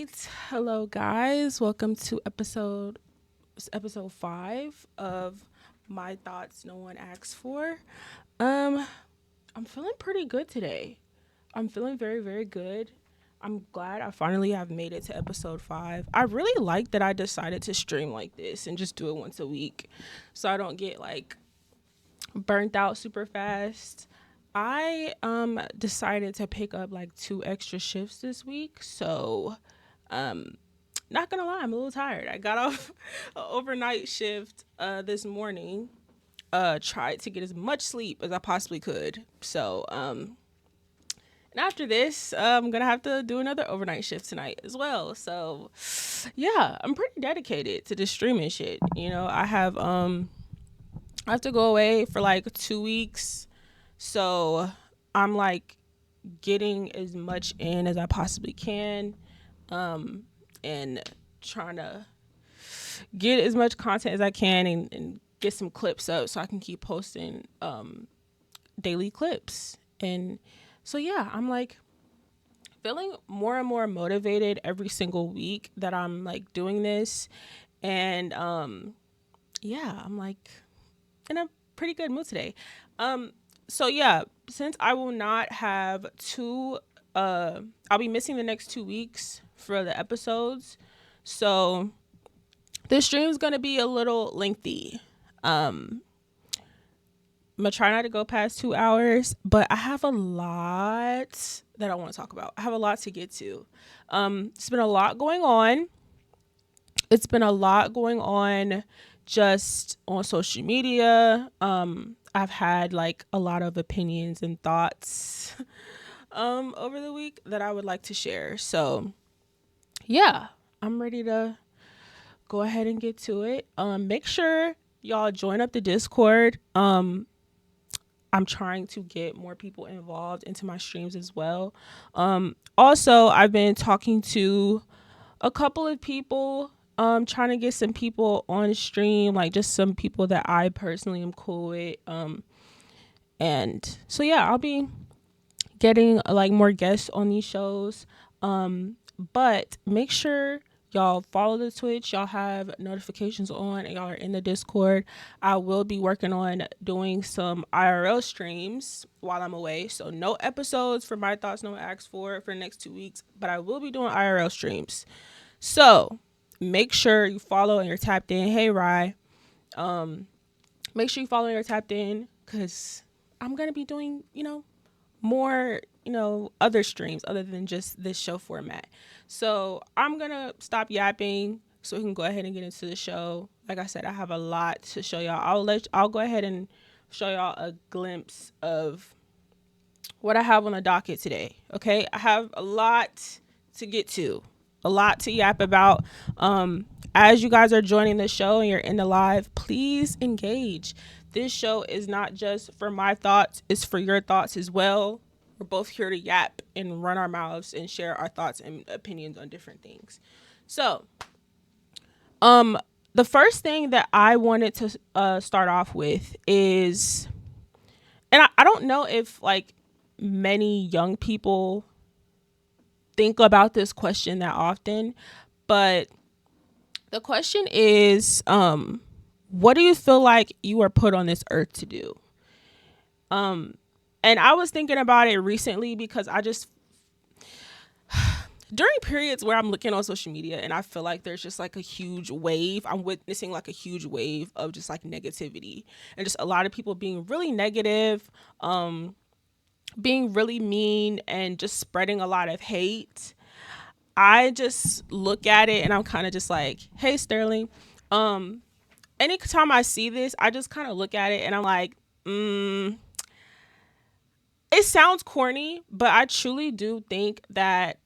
right. Hello guys. Welcome to episode 5 of My Thoughts No One Asks For. Um I'm feeling pretty good today. I'm feeling very very good. I'm glad I finally have made it to episode 5. I really like that I decided to stream like this and just do it once a week so I don't get like burnt out super fast. I decided to pick up like 2 extra shifts this week. So um not gonna lie, I'm a little tired. I got off an overnight shift this morning. Tried to get as much sleep as I possibly could. And after this, I'm gonna have to do another overnight shift tonight as well. So yeah, I'm pretty dedicated to this streaming shit. I have to go away for like 2 weeks. So I'm like getting as much in as I possibly can. And trying to get as much content as I can and get some clips up so I can keep posting daily clips. And so yeah, I'm like feeling more and more motivated every single week that I'm like doing this. And yeah, I'm like in a pretty good mood today. Um so yeah, since I will not have I'll be missing the next 2 weeks for the episodes. So this stream is gonna be a little lengthy. Um, I'm gonna try not to go past 2 hours, but I have a lot that I want to talk about. I have a lot to get to. It's been a lot going on. It's been a lot going on just on social media. I've had like a lot of opinions and thoughts over the week that I would like to share. So yeah, I'm ready to go ahead and get to it. Make sure y'all join up the Discord. I'm trying to get more people involved into my streams as well. Also, I've been talking to a couple of people, trying to get some people on stream, like just some people that I personally am cool with. And so yeah, I'll be getting like more guests on these shows. But make sure y'all follow the Twitch, y'all have notifications on, and y'all are in the Discord. I will be working on doing some IRL streams while I'm away. So no episodes for My Thoughts No One Asks for the next 2 weeks, but I will be doing IRL streams. So make sure you follow and you're tapped in. Hey Rye. Make sure you follow and you're tapped in because I'm gonna be doing, more, other streams other than just this show format. So I'm gonna stop yapping so we can go ahead and get into the show. Like I said, I have a lot to show y'all. I'll go ahead and show y'all a glimpse of what I have on the docket today. Okay, I have a lot to get to, a lot to yap about. As you guys are joining the show and you're in the live, please engage. This show is not just for my thoughts, it's for your thoughts as well. We're both here to yap and run our mouths and share our thoughts and opinions on different things. So, the first thing that I wanted to start off with is, and I don't know if like many young people think about this question that often, but the question is, what do you feel like you are put on this earth to do? And I was thinking about it recently because I just, during periods where I'm looking on social media and I feel like there's just like a huge wave, I'm witnessing like a huge wave of just like negativity and just a lot of people being really negative, being really mean and just spreading a lot of hate. I just look at it and I'm kind of just like, hey, Sterling. Anytime I see this, I just kind of look at it and I'm like, it sounds corny, but I truly do think that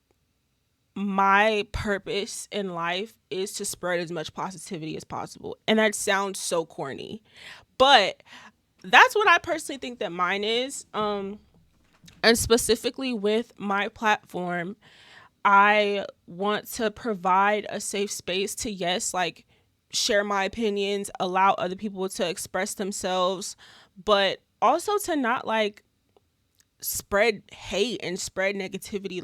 my purpose in life is to spread as much positivity as possible. And that sounds so corny, but that's what I personally think that mine is. And specifically with my platform, I want to provide a safe space to, yes, like share my opinions, allow other people to express themselves, but also to not spread hate and spread negativity.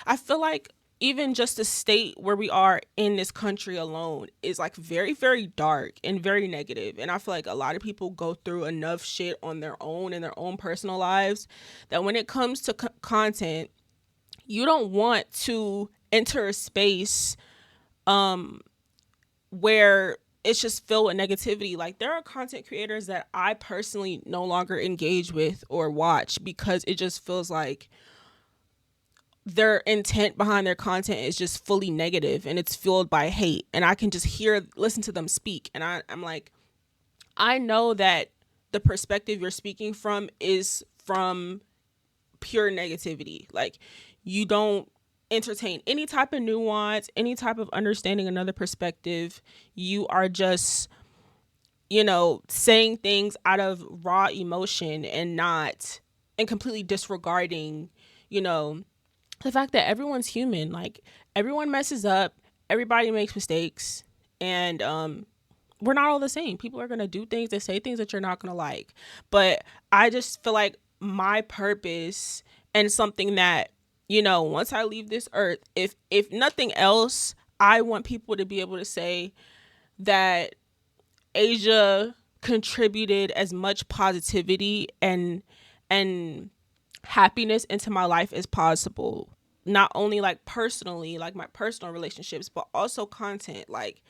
I feel like even just the state where we are in this country alone is like very, very dark and very negative. And I feel like a lot of people go through enough shit on their own in their own personal lives that when it comes to content, you don't want to enter a space where it's just filled with negativity. Like, there are content creators that I personally no longer engage with or watch because it just feels like their intent behind their content is just fully negative and it's fueled by hate. And I can just listen to them speak. And I'm like, I know that the perspective you're speaking from is from pure negativity. Like, you don't entertain any type of nuance, any type of understanding another perspective. You are just, saying things out of raw emotion and completely disregarding, you know, the fact that everyone's human. Like, everyone messes up, everybody makes mistakes, and we're not all the same. People are gonna do things and say things that you're not gonna like. But I just feel like my purpose and something that, once I leave this earth, if nothing else, I want people to be able to say that Asia contributed as much positivity and happiness into my life as possible. Not only like personally, like my personal relationships, but also content. Like,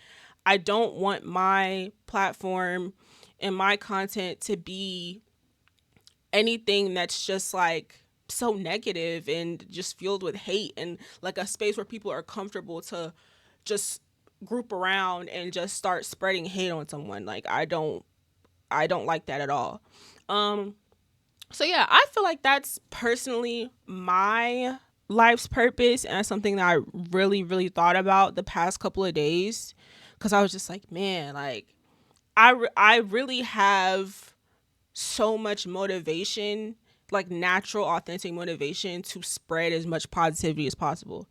I don't want my platform and my content to be anything that's just like so negative and just filled with hate, and like a space where people are comfortable to just group around and just start spreading hate on someone. Like, I don't like that at all. So yeah, I feel like that's personally my life's purpose, and that's something that I really, really thought about the past couple of days, because I was just like, man, like I really have so much motivation, like natural, authentic motivation to spread as much positivity as possible.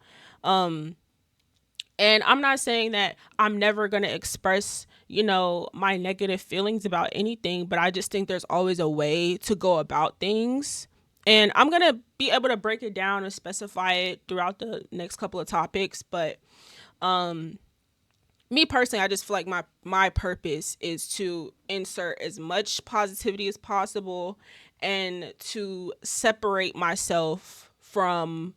And I'm not saying that I'm never going to express, my negative feelings about anything, but I just think there's always a way to go about things. And I'm going to be able to break it down and specify it throughout the next couple of topics. But me personally, I just feel like my purpose is to insert as much positivity as possible and to separate myself from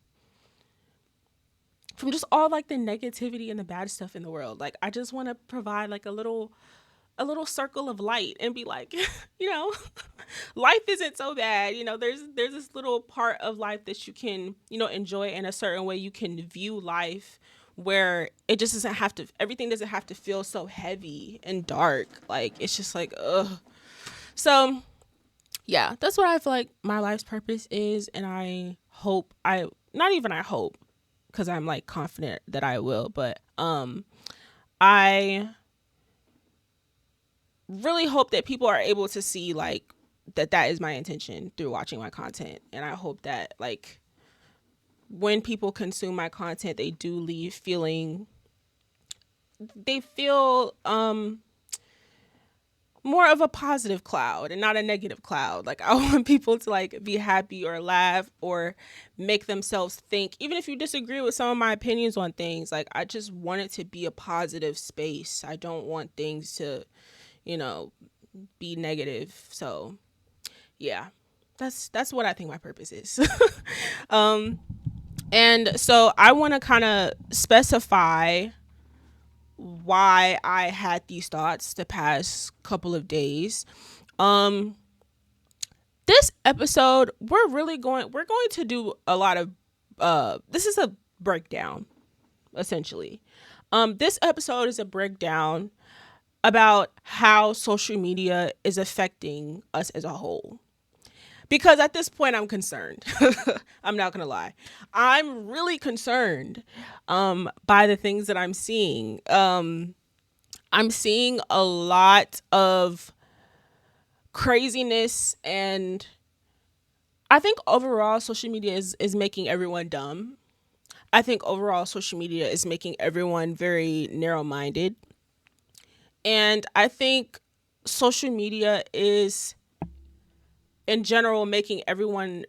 just all like the negativity and the bad stuff in the world. Like, I just want to provide like a little circle of light and be like, you know, life isn't so bad. There's this little part of life that you can, enjoy in a certain way. You can view life where it just doesn't have to, everything doesn't have to feel so heavy and dark. Like, it's just like, ugh. So yeah, that's what I feel like my life's purpose is. And not even I hope, because I'm like confident that I will, but I really hope that people are able to see like that is my intention through watching my content. And I hope that like when people consume my content, they do leave they feel more of a positive cloud and not a negative cloud. Like, I want people to like be happy or laugh or make themselves think, even if you disagree with some of my opinions on things. Like, I just want it to be a positive space. I don't want things to, be negative. So yeah, that's what I think my purpose is. And so I want to kind of specify why I had these thoughts the past couple of days. This episode, we're going to do a lot of this is a breakdown, essentially. This episode is a breakdown about how social media is affecting us as a whole. Because at this point, I'm concerned. I'm not going to lie. I'm really concerned by the things that I'm seeing. I'm seeing a lot of craziness, and I think overall social media is making everyone dumb. I think overall social media is making everyone very narrow-minded. And I think social media is in general making everyone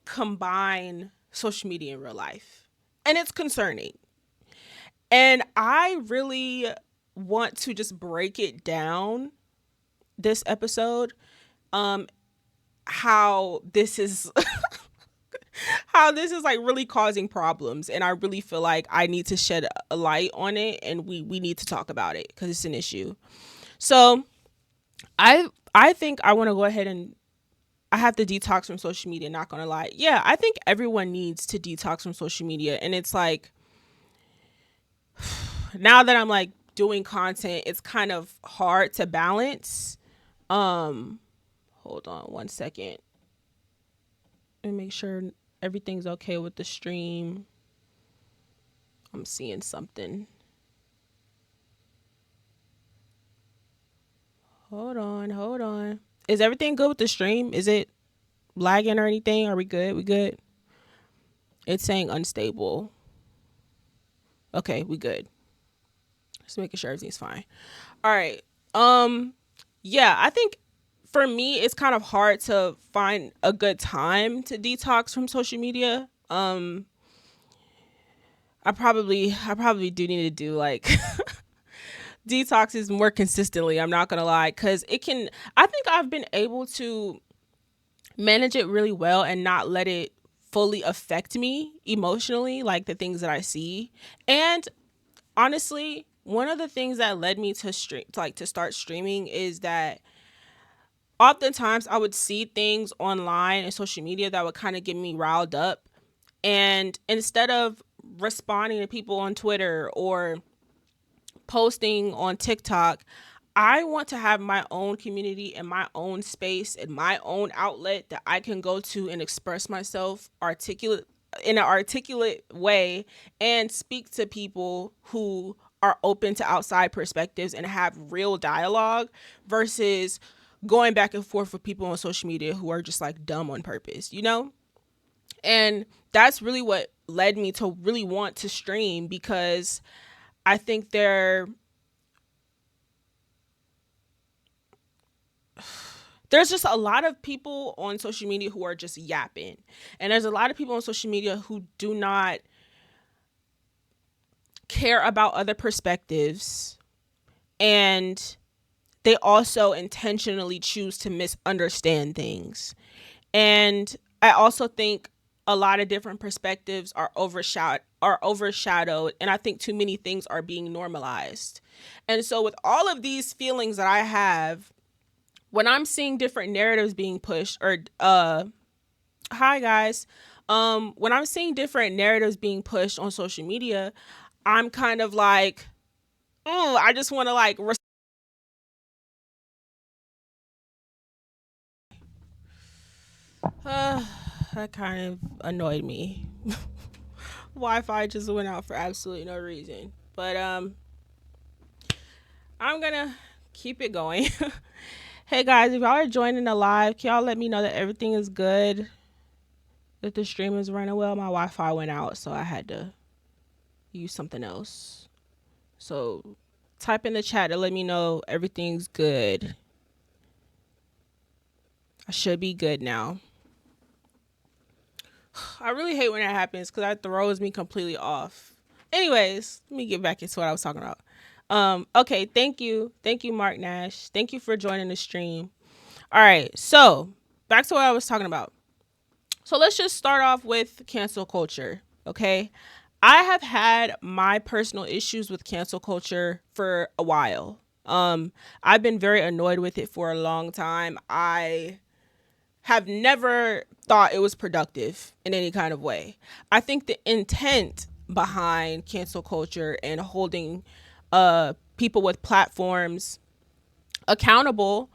combine social media in real life. and it's concerning. And I really want to just break it down this episode, um how this is how this is like really causing problems, and I really feel like I need to shed a light on it, and we need to talk about it because it's an issue. So I think I want to go ahead and I have to detox from social media, not gonna lie. Yeah, I think everyone needs to detox from social media, and it's like now that I'm like doing content, it's kind of hard to balance. um Hold on one second and make sure everything's okay with the stream. I'm seeing something. Hold on. Is everything good with the stream? Is it lagging or anything? Are we good? We good? It's saying unstable. Okay, we good. Just making sure everything's fine. All right. Yeah, I think for me it's kind of hard to find a good time to detox from social media. I probably do need to do like detoxes more consistently. I'm not gonna lie, because it can. I think I've been able to manage it really well and not let it fully affect me emotionally, like the things that I see. And honestly, one of the things that led me to to start streaming is that oftentimes I would see things online and social media that would kind of get me riled up, and instead of responding to people on Twitter or posting on TikTok, I want to have my own community and my own space and my own outlet that I can go to and express myself in an articulate way and speak to people who are open to outside perspectives and have real dialogue versus going back and forth with people on social media who are just like dumb on purpose, you know? And that's really what led me to really want to stream, because I think there's just a lot of people on social media who are just yapping. And there's a lot of people on social media who do not care about other perspectives. And they also intentionally choose to misunderstand things. And I also think a lot of different perspectives are overshadowed, and I think too many things are being normalized. And so with all of these feelings that I have, when I'm seeing different narratives being pushed, or hi guys, when I'm seeing different narratives being pushed on social media, I'm kind of like, oh, I just want to like that kind of annoyed me. Wi-Fi just went out for absolutely no reason. But I'm gonna keep it going. Hey guys, if y'all are joining the live, can y'all let me know that everything is good? That the stream is running well? My Wi-Fi went out, so I had to use something else. So type in the chat to let me know everything's good. I should be good now. I really hate when that happens because that throws me completely off. Anyways, let me get back into what I was talking about. Okay, thank you. Thank you, Mark Nash. Thank you for joining the stream. All right, so back to what I was talking about. So let's just start off with cancel culture, okay? I have had my personal issues with cancel culture for a while. I've been very annoyed with it for a long time. I have never thought it was productive in any kind of way. I think the intent behind cancel culture and holding people with platforms accountable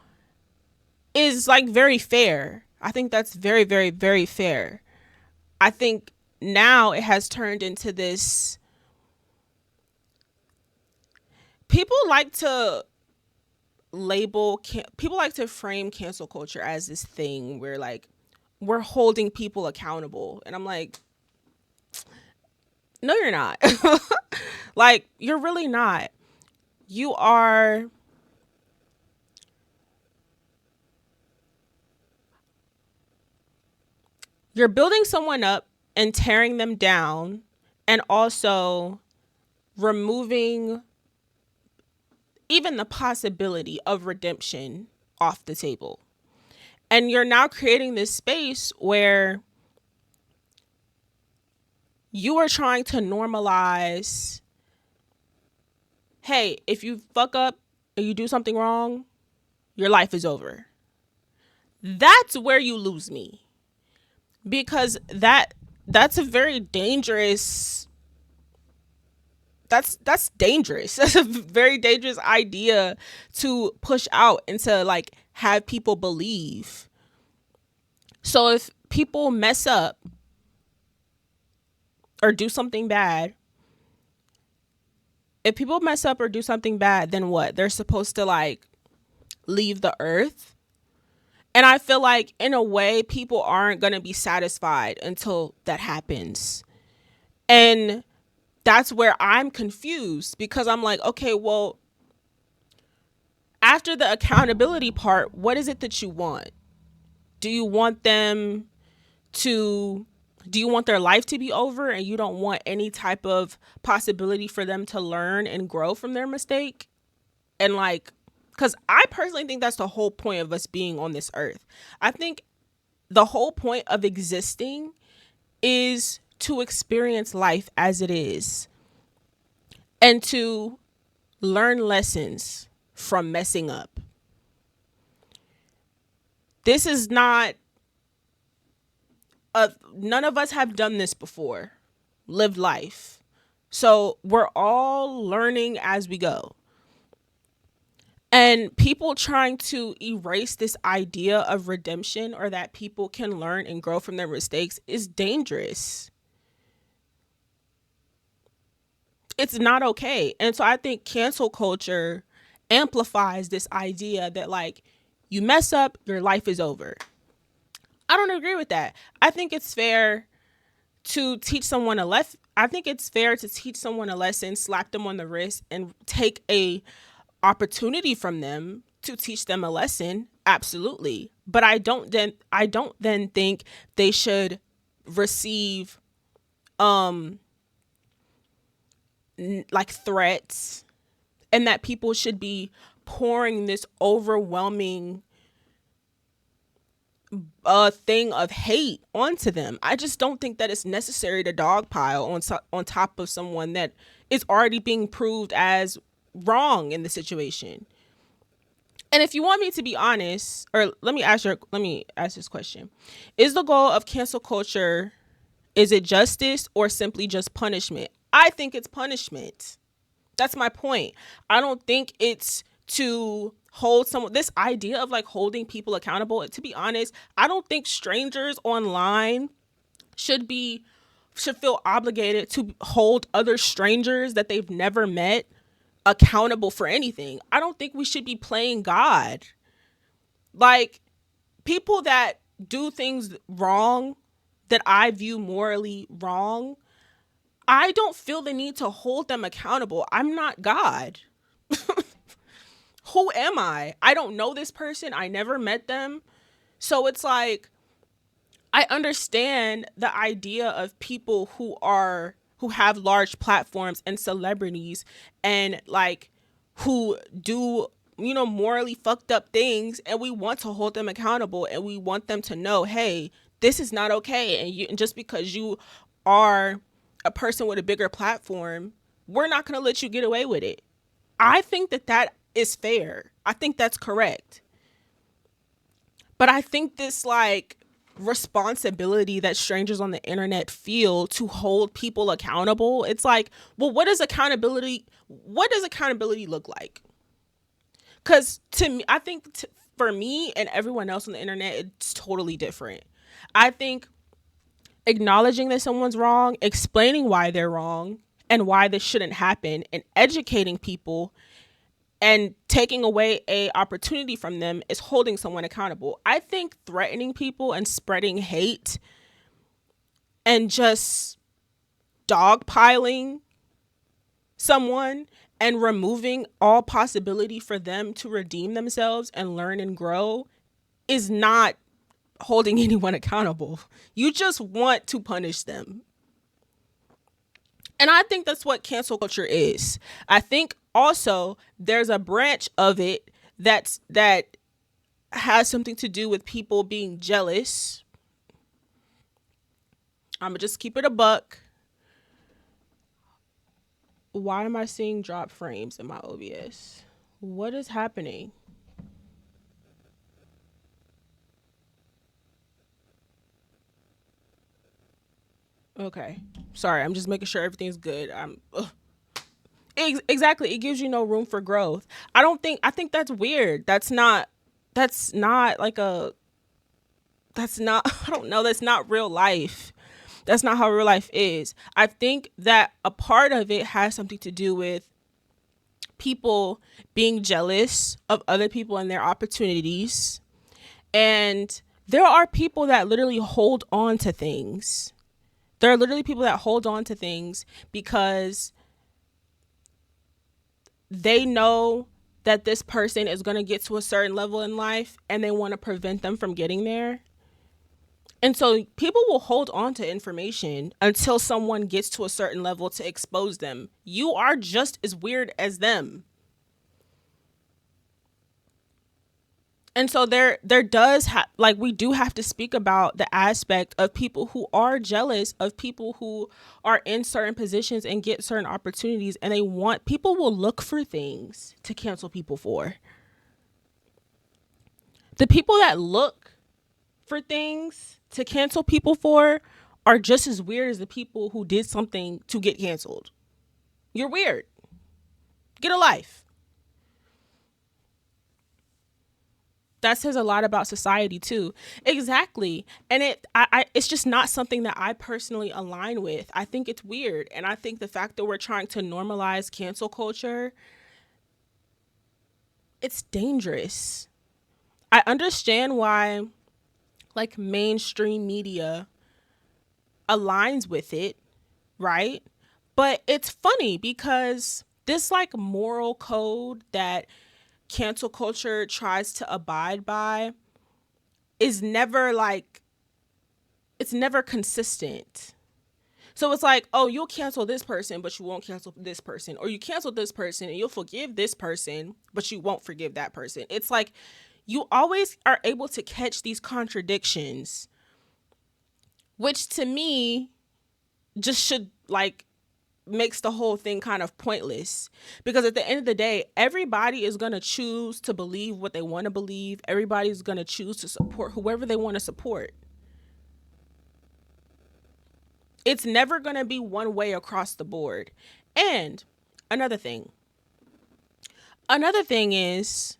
is like very fair. I think that's very, very, very fair. I think now it has turned into this. People like to people like to frame cancel culture as this thing where like we're holding people accountable, and I'm like, no you're not. Like, you're really not. You are you're building someone up and tearing them down and also removing even the possibility of redemption off the table. And you're now creating this space where you are trying to normalize, hey, if you fuck up and you do something wrong, your life is over. That's where you lose me. Because that's a very dangerous, that's dangerous. That's a very dangerous idea to push out and to like have people believe. So if people mess up or do something bad, then what? They're supposed to like leave the earth. And I feel like in a way people aren't going to be satisfied until that happens. And that's where I'm confused, because I'm like, okay, well, after the accountability part, what is it that you want? Do you want them to do you want their life to be over and you don't want any type of possibility for them to learn and grow from their mistake? And like, because I personally think that's the whole point of us being on this earth. I think the whole point of existing is to experience life as it is and to learn lessons from messing up. This is not none of us have done this before, lived life. So we're all learning as we go. And people trying to erase this idea of redemption or that people can learn and grow from their mistakes is dangerous. It's not okay. And so I think cancel culture amplifies this idea that like you mess up, your life is over. I don't agree with that. I think it's fair to teach someone a lesson. I think it's fair to teach someone a lesson, slap them on the wrist, and take a opportunity from them to teach them a lesson. Absolutely, but I don't then think they should receive like threats, and that people should be pouring this overwhelming thing of hate onto them. I just don't think that it's necessary to dogpile on top of someone that is already being proved as wrong in the situation. And if you want me to be honest, or let me ask this question. Is the goal of cancel culture, is it justice or simply just punishment? I think it's punishment. That's my point. I don't think it's to hold someone, this idea of like holding people accountable. To be honest, I don't think strangers online should feel obligated to hold other strangers that they've never met accountable for anything. I don't think we should be playing God. Like, people that do things wrong, that I view morally wrong, I don't feel the need to hold them accountable. I'm not God. Who am I? I don't know this person. I never met them. So it's like, I understand the idea of people who have large platforms and celebrities and like who do, morally fucked up things, and we want to hold them accountable and we want them to know, hey, this is not okay. And just because you are a person with a bigger platform, we're not going to let you get away with it. I think that is fair. I think that's correct. But I think this like responsibility that strangers on the internet feel to hold people accountable, it's like, well, what does accountability look like? Because to me, I think for me and everyone else on the internet, it's totally different. I think acknowledging that someone's wrong, explaining why they're wrong and why this shouldn't happen, and educating people and taking away a opportunity from them is holding someone accountable. I think threatening people and spreading hate and just dogpiling someone and removing all possibility for them to redeem themselves and learn and grow is not holding anyone accountable. You just want to punish them. And I think that's what cancel culture is. I think also there's a branch of it that has something to do with people being jealous. I'm gonna just keep it a buck. Why am I seeing drop frames in my OBS? What is happening? Okay. Sorry, I'm just making sure everything's good. Exactly. It gives you no room for growth. I think that's weird. That's not like a that's not I don't know, that's not real life. That's not how real life is. I think that a part of it has something to do with people being jealous of other people and their opportunities. And there are people that literally hold on to things. There are literally people that hold on to things because they know that this person is going to get to a certain level in life and they want to prevent them from getting there. And so people will hold on to information until someone gets to a certain level to expose them. You are just as weird as them. And so there does like we do have to speak about the aspect of people who are jealous of people who are in certain positions and get certain opportunities, and they want people will look for things to cancel people for. The people that look for things to cancel people for are just as weird as the people who did something to get canceled. You're weird. Get a life. That says a lot about society too. Exactly. And it's just not something that I personally align with. I think it's weird. And I think the fact that we're trying to normalize cancel culture, it's dangerous. I understand why like mainstream media aligns with it, right? But it's funny because this like moral code that cancel culture tries to abide by is never like it's never consistent. So it's like, oh, you'll cancel this person, but you won't cancel this person. Or you cancel this person and you'll forgive this person, but you won't forgive that person. It's like you always are able to catch these contradictions, which to me just should like makes the whole thing kind of pointless, because at the end of the day everybody is going to choose to believe what they want to believe. Everybody's going to choose to support whoever they want to support. It's never going to be one way across the board. And another thing is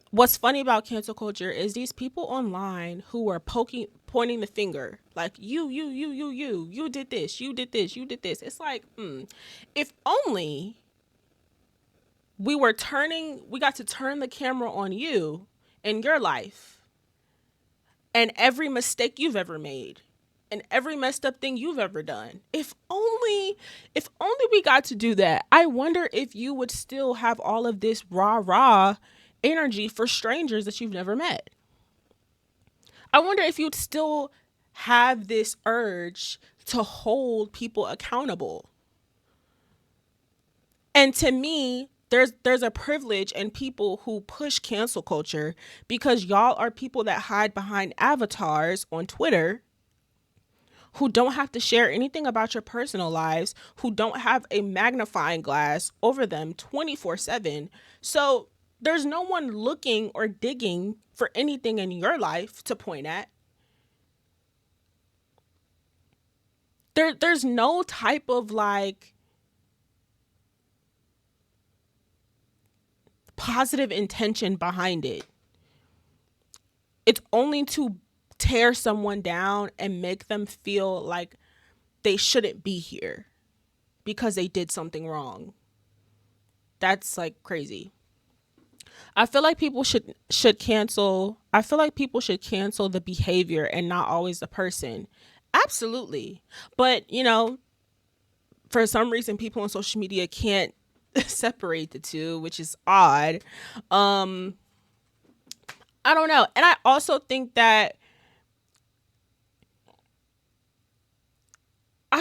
what's funny about cancel culture is these people online who are pointing the finger like you did this, you did this, you did this. It's like, if only we got to turn the camera on you in your life and every mistake you've ever made and every messed up thing you've ever done. If only we got to do that. I wonder if you would still have all of this rah energy for strangers that you've never met. I wonder if you'd still have this urge to hold people accountable. And to me, there's a privilege in people who push cancel culture because y'all are people that hide behind avatars on Twitter, who don't have to share anything about your personal lives, who don't have a magnifying glass over them 24/7. So there's no one looking or digging for anything in your life to point at. There's no type of like positive intention behind it. It's only to tear someone down and make them feel like they shouldn't be here because they did something wrong. That's like crazy. I feel like people should cancel. I feel like people should cancel the behavior and not always the person. Absolutely. But, for some reason people on social media can't separate the two, which is odd. I don't know. And I also think that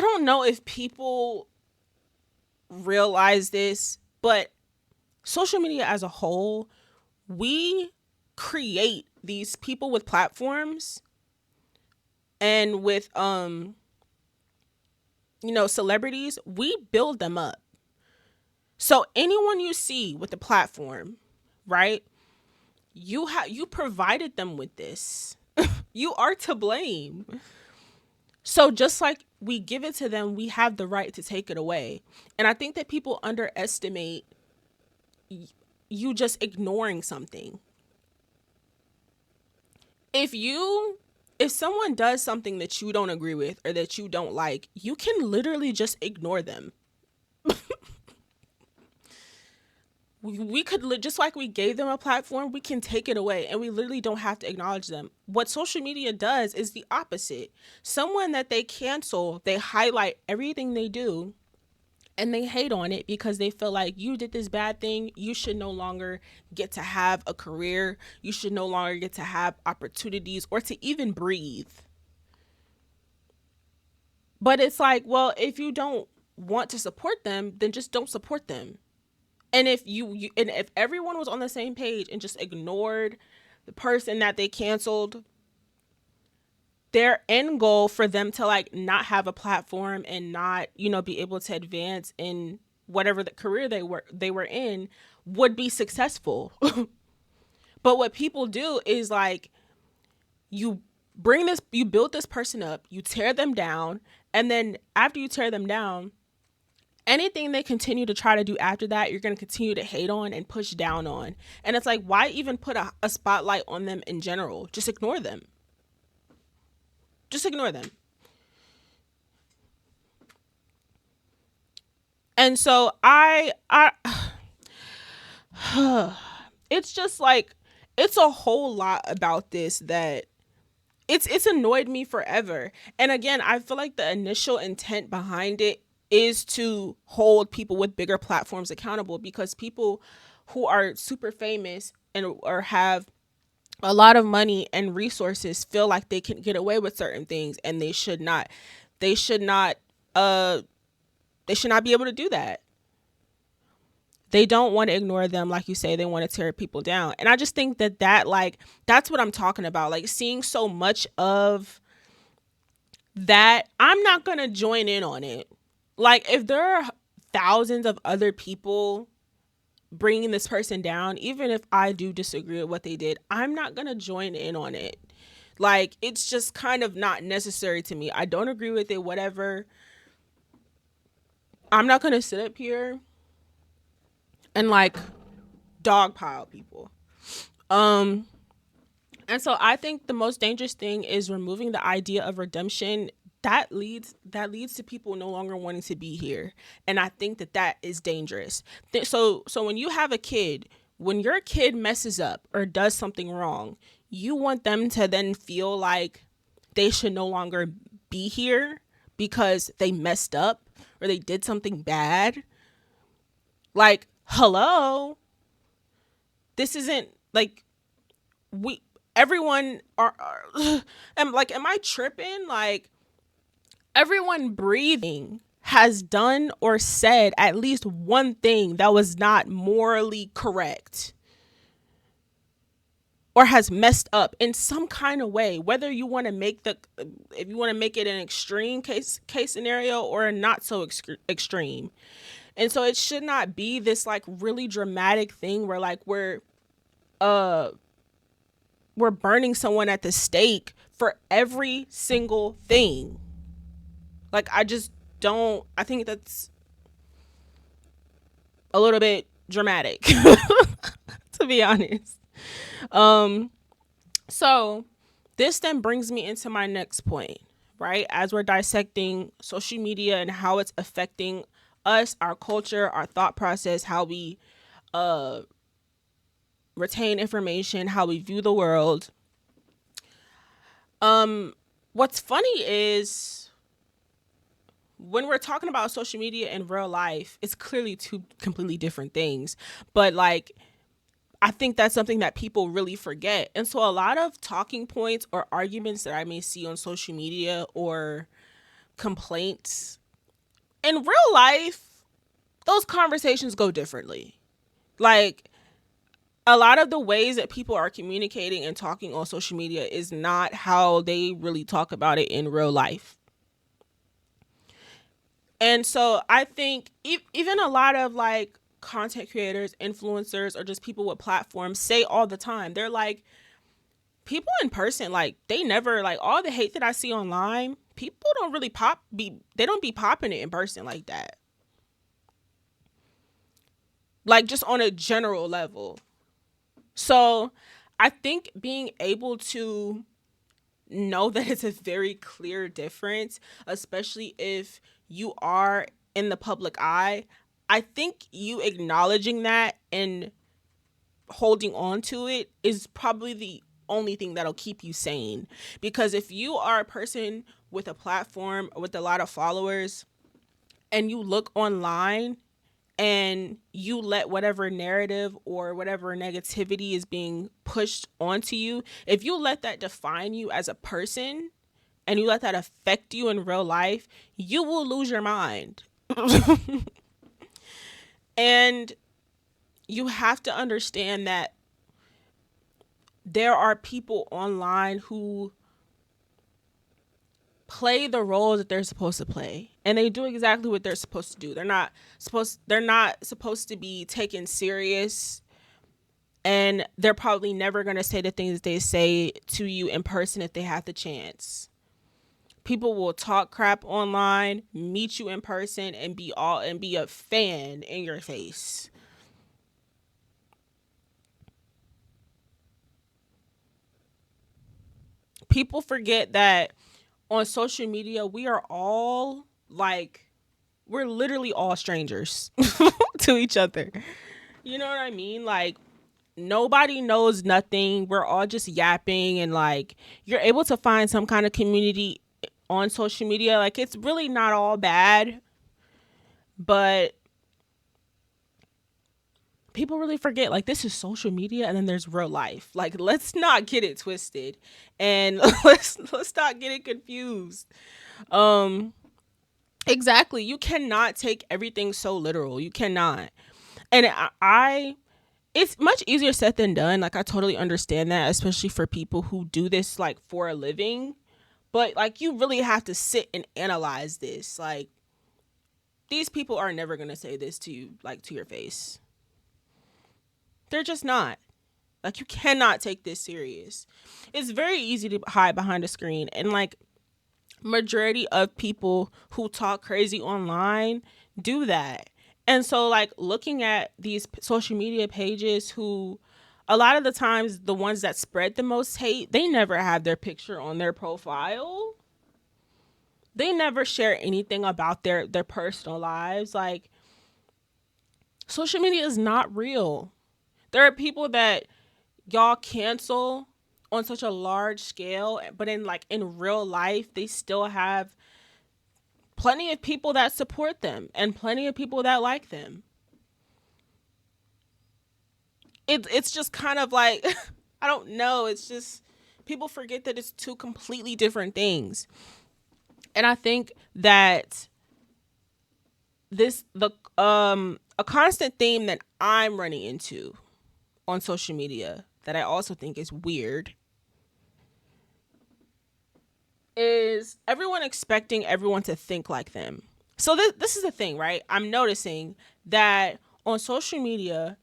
don't know if people realize this, but social media as a whole, we create these people with platforms and with celebrities, we build them up. So anyone you see with the platform, right? You provided them with this. You are to blame. So just like we give it to them, we have the right to take it away. And I think that people underestimate you just ignoring something. If you if someone does something that you don't agree with or that you don't like, you can literally just ignore them. We could just like we gave them a platform, we can take it away and we literally don't have to acknowledge them. What social media does is the opposite. Someone that they cancel, they highlight everything they do and they hate on it because they feel like you did this bad thing, you should no longer get to have a career, you should no longer get to have opportunities or to even breathe. But it's like, well, if you don't want to support them, then just don't support them. And if everyone was on the same page and just ignored the person that they canceled, their end goal for them to like not have a platform and not, be able to advance in whatever the career they were in would be successful. But what people do is like you build this person up, you tear them down, and then after you tear them down, anything they continue to try to do after that, you're going to continue to hate on and push down on. And it's like, why even put a spotlight on them in general? Just ignore them. Just ignore them. And so it's just like, it's a whole lot about this that it's annoyed me forever. And again, I feel like the initial intent behind it is to hold people with bigger platforms accountable, because people who are super famous and or have a lot of money and resources feel like they can get away with certain things, and they should not. They should not uh they should not be able to do that. They don't want to ignore them, like you say, they want to tear people down. And I just think that like that's what I'm talking about. Like seeing so much of that, I'm not going to join in on it. Like if there are thousands of other people bringing this person down, even if I do disagree with what they did, I'm not going to join in on it. Like it's just kind of not necessary to me. I don't agree with it, whatever. I'm not going to sit up here and like dogpile people. Um and so I think the most dangerous thing is removing the idea of redemption. That leads to people no longer wanting to be here, and I think that is dangerous. So when you have a kid, when your kid messes up or does something wrong, you want them to then feel like they should no longer be here because they messed up or they did something bad. Like, hello, this isn't like we everyone are am I tripping? Like everyone breathing has done or said at least one thing that was not morally correct or has messed up in some kind of way, whether you want to make the if you want to make it an extreme case scenario or a not so extreme. And so it should not be this like really dramatic thing where like uh we're burning someone at the stake for every single thing. Like I just don't. I think that's a little bit dramatic, to be honest. Um, so this then brings me into my next point, right? As we're dissecting social media and how it's affecting us, our culture, our thought process, how we uh retain information, how we view the world. What's funny is when we're talking about social media in real life, it's clearly two completely different things. But like, I think that's something that people really forget. And so a lot of talking points or arguments that I may see on social media or complaints. In real life, those conversations go differently. Like, a lot of the ways that people are communicating and talking on social media is not how they really talk about it in real life. And so I think even a lot of like content creators, influencers, or just people with platforms say all the time, they're like, people in person, like, they never, like, all the hate that I see online, people don't really they don't be popping it in person like that. Like, just on a general level. So I think being able to know that it's a very clear difference, especially if you are in the public eye, I think you acknowledging that and holding on to it is probably the only thing that'll keep you sane. Because if you are a person with a platform, with a lot of followers, and you look online and you let whatever narrative or whatever negativity is being pushed onto you, if you let that define you as a person and you let that affect you in real life, you will lose your mind. And you have to understand that there are people online who play the roles that they're supposed to play, and they do exactly what they're supposed to do. They're not supposed to be taken serious, and they're probably never going to say the things they say to you in person if they have the chance. People will talk crap online, meet you in person, and be a fan in your face. People forget that on social media we are all like, we're literally all strangers to each other. You know what I mean? Like, nobody knows nothing. We're all just yapping, and like, you're able to find some kind of community on social media. Like, it's really not all bad, but people really forget, like, this is social media and then there's real life. Like, let's not get it twisted, and let's not get it confused. Um exactly. You cannot take everything so literal. You cannot. And I it's much easier said than done. Like, I totally understand that, especially for people who do this like for a living. But like, you really have to sit and analyze this. Like, these people are never gonna say this to you, like, to your face. They're just not. Like, you cannot take this serious. It's very easy to hide behind a screen, and like, majority of people who talk crazy online do that. And so, like, looking at these social media pages, who a lot of the times the ones that spread the most hate, they never have their picture on their profile. They never share anything about their personal lives. Like, social media is not real. There are people that y'all cancel on such a large scale, but in real life they still have plenty of people that support them and plenty of people that like them. It's just kind of like, I don't know, it's just, people forget that it's two completely different things. And I think that this the a constant theme that I'm running into on social media that I also think is weird is everyone expecting everyone to think like them. So this is the thing, right? I'm noticing that on social media,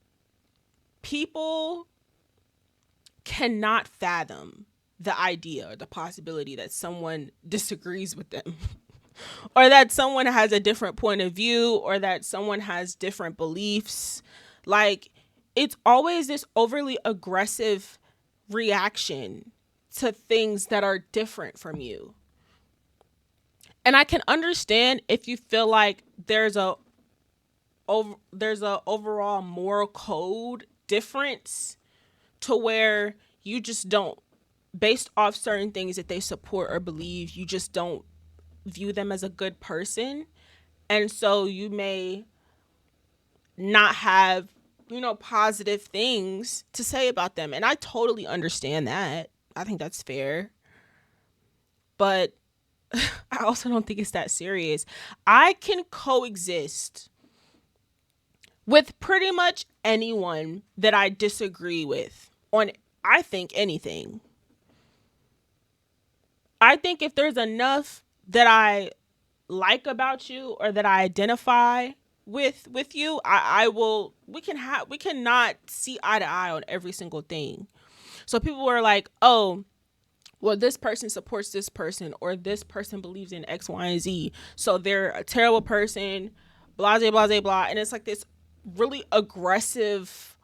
people cannot fathom the idea or the possibility that someone disagrees with them or that someone has a different point of view or that someone has different beliefs. Like, it's always this overly aggressive reaction to things that are different from you. And I can understand if you feel like there's a overall moral code difference to where you just don't, based off certain things that they support or believe, you just don't view them as a good person. And so you may not have, positive things to say about them. And I totally understand that. I think that's fair. But I also don't think it's that serious. I can coexist with pretty much anyone that I disagree with on, I think, anything. I think if there's enough that I like about you or that I identify with you, I will, we cannot see eye to eye on every single thing. So people were like, "Oh, well, this person supports this person, or this person believes in X, Y, and Z, so they're a terrible person, blah, blah, blah, blah, blah." And it's like this really aggressive,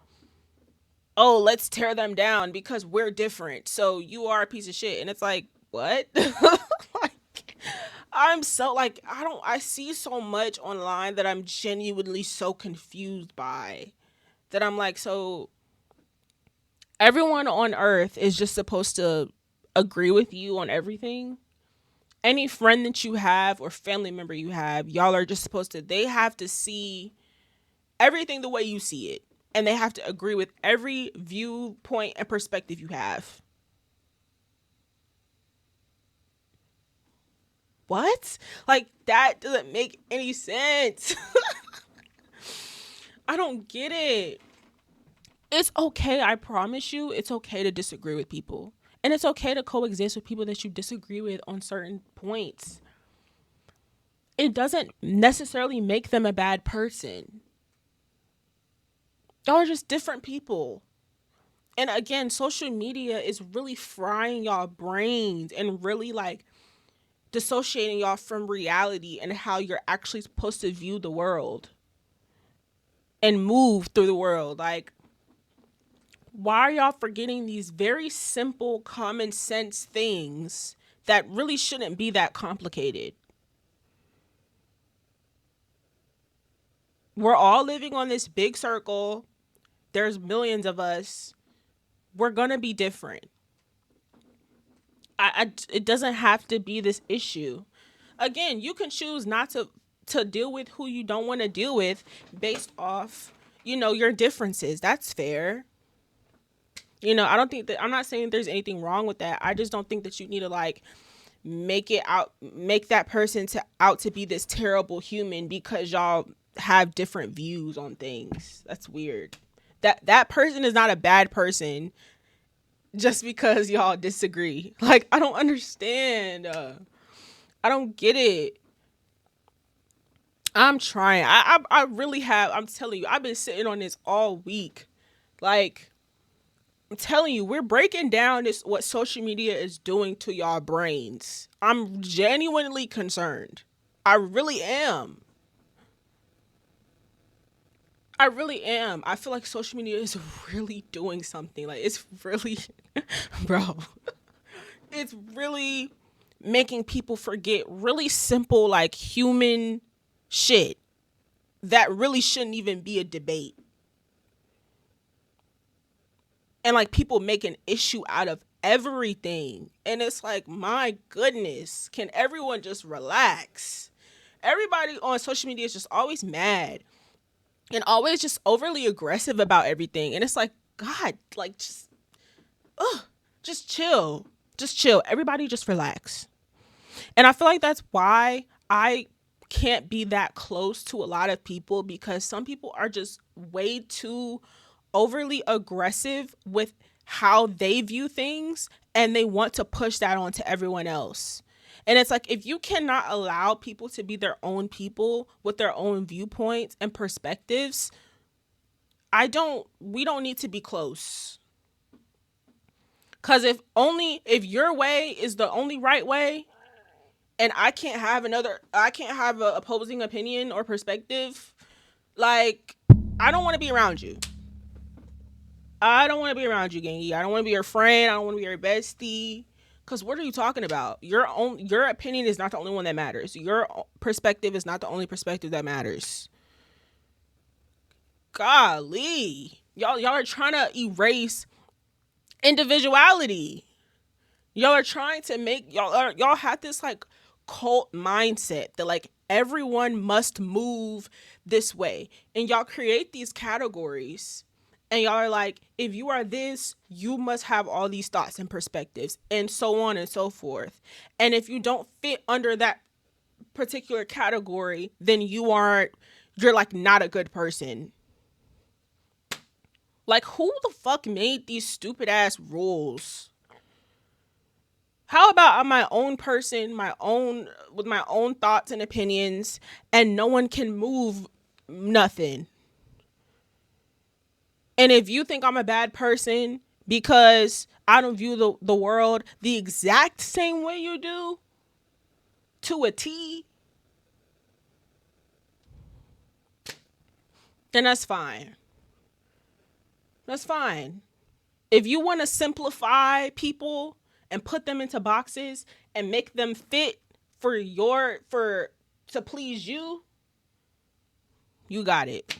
"Oh, let's tear them down because we're different. So you are a piece of shit." And it's like, what? Like, I'm so like, I see so much online that I'm genuinely so confused by, that I'm like, so everyone on earth is just supposed to agree with you on everything? Any friend that you have or family member you have, y'all are just supposed to, they have to see everything the way you see it. And they have to agree with every viewpoint and perspective you have. What? Like, that doesn't make any sense. I don't get it. It's okay, I promise you, it's okay to disagree with people. And it's okay to coexist with people that you disagree with on certain points. It doesn't necessarily make them a bad person. Y'all are just different people. And again, social media is really frying y'all brains and really like dissociating y'all from reality and how you're actually supposed to view the world and move through the world. Like, why are y'all forgetting these very simple common sense things that really shouldn't be that complicated? We're all living on this big circle. There's millions of us. We're going to be different. It doesn't have to be this issue. Again, you can choose not to deal with who you don't want to deal with based off, your differences. That's fair. I don't think that, I'm not saying there's anything wrong with that. I just don't think that you need to like make that person to out to be this terrible human because y'all have different views on things. That's weird. That person is not a bad person just because y'all disagree. Like, I don't understand. I don't get it. I'm trying. I really have. I'm telling you, I've been sitting on this all week. Like, I'm telling you, we're breaking down this, what social media is doing to y'all brains. I'm genuinely concerned. I really am. I really am. I feel like social media is really doing something. Like, it's really, bro, it's really making people forget really simple, like, human shit that really shouldn't even be a debate. And like, people make an issue out of everything. And it's like, my goodness, can everyone just relax? Everybody on social media is just always mad and always just overly aggressive about everything. And it's like, God, like, just chill. Just chill. Everybody just relax. And I feel like that's why I can't be that close to a lot of people, because some people are just way too overly aggressive with how they view things, and they want to push that onto everyone else. And it's like, if you cannot allow people to be their own people with their own viewpoints and perspectives, we don't need to be close. Cause if your way is the only right way, and I can't have a opposing opinion or perspective, like, I don't want to be around you. I don't want to be around you, Gangy. I don't want to be your friend. I don't want to be your bestie. Cause what are you talking about? Your opinion is not the only one that matters. Your perspective is not the only perspective that matters. Golly, y'all are trying to erase individuality. Y'all are trying to make y'all have this like cult mindset that like everyone must move this way, and y'all create these categories, And y'all are like, if you are this, you must have all these thoughts and perspectives, and so on and so forth. And if you don't fit under that particular category, then you're like not a good person. Like, who the fuck made these stupid ass rules? How about I'm my own person, with my own thoughts and opinions, and no one can move nothing? And if you think I'm a bad person because I don't view the world the exact same way you do, to a T, then that's fine. That's fine. If you want to simplify people and put them into boxes and make them fit for to please you, you got it.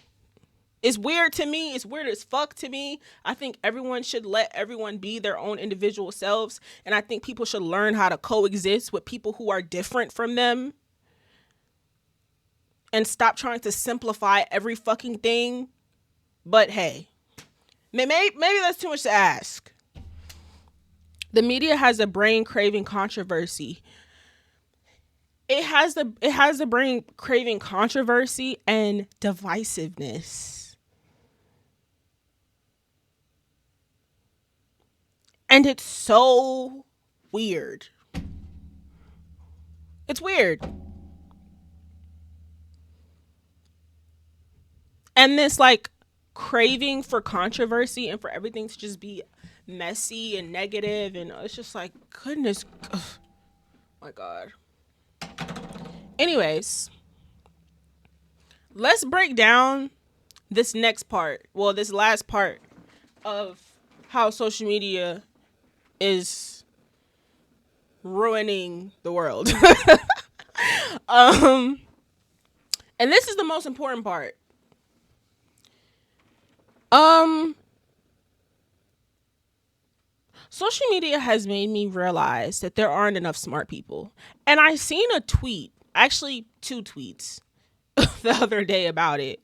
It's weird to me. It's weird as fuck to me. I think everyone should let everyone be their own individual selves. And I think people should learn how to coexist with people who are different from them. And stop trying to simplify every fucking thing. But hey, maybe that's too much to ask. The media has a brain craving controversy. It has the brain craving controversy and divisiveness. And it's so weird. It's weird. And this like craving for controversy and for everything to just be messy and negative, and it's just like, goodness, ugh, my God. Anyways, let's break down this next part. Well, this last part of how social media is ruining the world. And this is the most important part. Social media has made me realize that there aren't enough smart people. And I seen a tweet, actually 2 tweets the other day about it,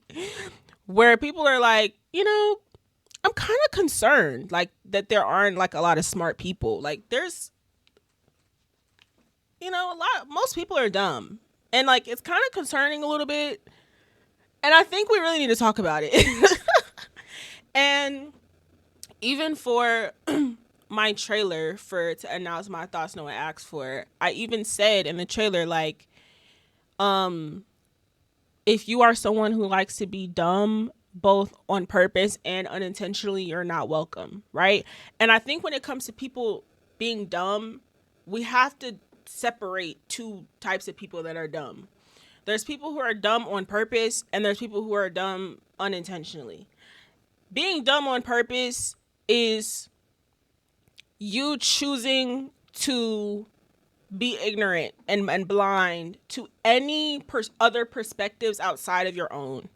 where people are like, I'm kind of concerned like that there aren't like a lot of smart people. Like there's most people are dumb. And like it's kind of concerning a little bit. And I think we really need to talk about it. And even for my trailer to announce my thoughts no one asked for, I even said in the trailer, like, if you are someone who likes to be dumb both on purpose and unintentionally, you're not welcome, right? And I think when it comes to people being dumb, we have to separate 2 types of people that are dumb. There's people who are dumb on purpose, and there's people who are dumb unintentionally. Being dumb on purpose is you choosing to be ignorant and blind to any other perspectives outside of your own.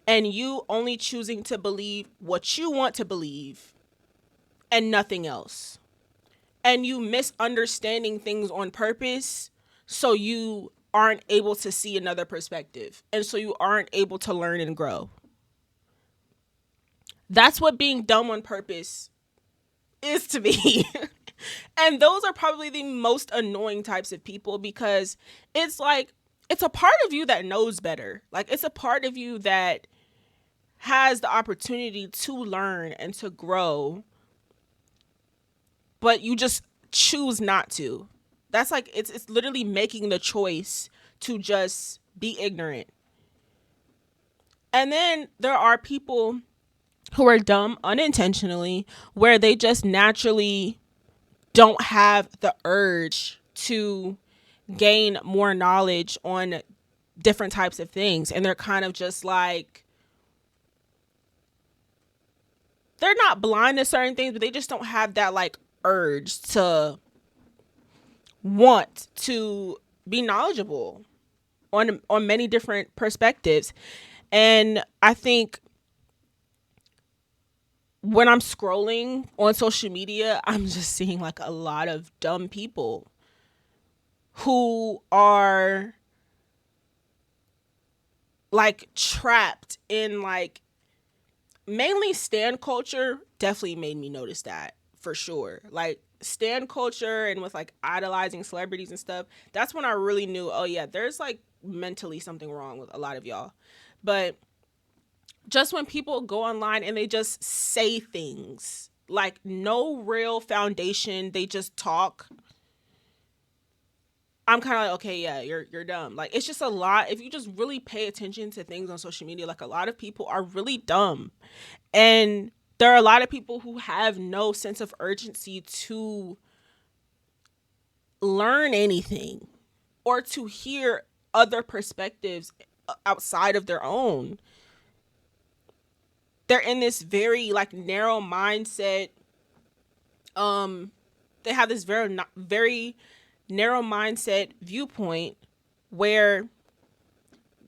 And you only choosing to believe what you want to believe and nothing else. And you misunderstanding things on purpose so you aren't able to see another perspective. And so you aren't able to learn and grow. That's what being dumb on purpose is to me. And those are probably the most annoying types of people, because it's like, it's a part of you that knows better. Like it's a part of you that has the opportunity to learn and to grow, but you just choose not to. That's like, it's literally making the choice to just be ignorant. And then there are people who are dumb unintentionally, where they just naturally don't have the urge to gain more knowledge on different types of things. And they're kind of just like, they're not blind to certain things, but they just don't have that like urge to want to be knowledgeable on many different perspectives. And I think when I'm scrolling on social media, I'm just seeing like a lot of dumb people who are like trapped in like mainly stan culture definitely made me notice that for sure. Like stan culture and with like idolizing celebrities and stuff, that's when I really knew, oh yeah, there's like mentally something wrong with a lot of y'all. But just when people go online and they just say things like no real foundation, they just talk. I'm kind of like, okay, yeah, you're dumb. Like it's just a lot. If you just really pay attention to things on social media, like a lot of people are really dumb. And there are a lot of people who have no sense of urgency to learn anything or to hear other perspectives outside of their own. They're in this very like narrow mindset. They have this very narrow mindset viewpoint where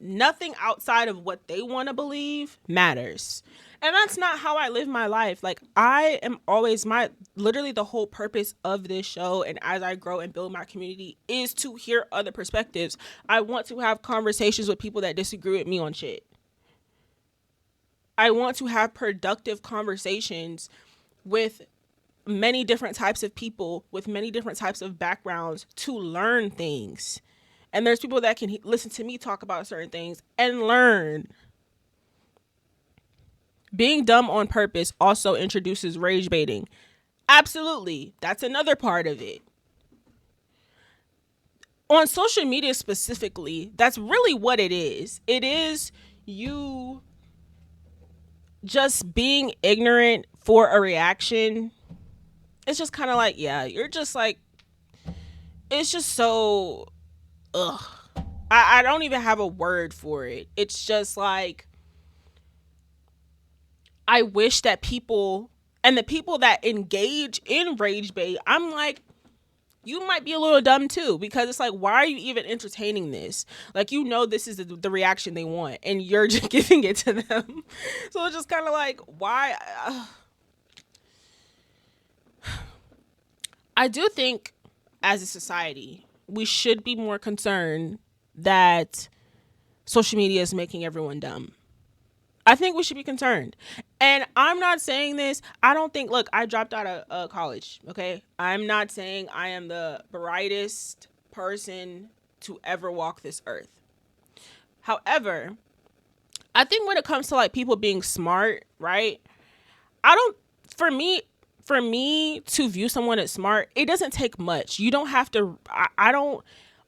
nothing outside of what they want to believe matters. And that's not how I live my life. Like I am always my literally the whole purpose of this show and as I grow and build my community is to hear other perspectives. I want to have conversations with people that disagree with me on shit. I want to have productive conversations with many different types of people with many different types of backgrounds to learn things. And there's people that can listen to me talk about certain things and learn. Being dumb on purpose also introduces rage baiting. Absolutely. That's another part of it. On social media specifically, that's really what it is. It is you just being ignorant for a reaction. It's just kind of like, yeah, you're just like, it's just so, ugh. I don't even have a word for it. It's just like, I wish that people and the people that engage in rage bait, I'm like, you might be a little dumb too, because it's like, why are you even entertaining this? Like, you know, this is the reaction they want and you're just giving it to them. So it's just kind of like, why? I do think as a society, we should be more concerned that social media is making everyone dumb. I think we should be concerned. And I'm not saying this. I don't think, look, I dropped out of college, okay? I'm not saying I am the brightest person to ever walk this earth. However, I think when it comes to like people being smart, right? I don't, for me to view someone as smart, it doesn't take much. You don't have to, I don't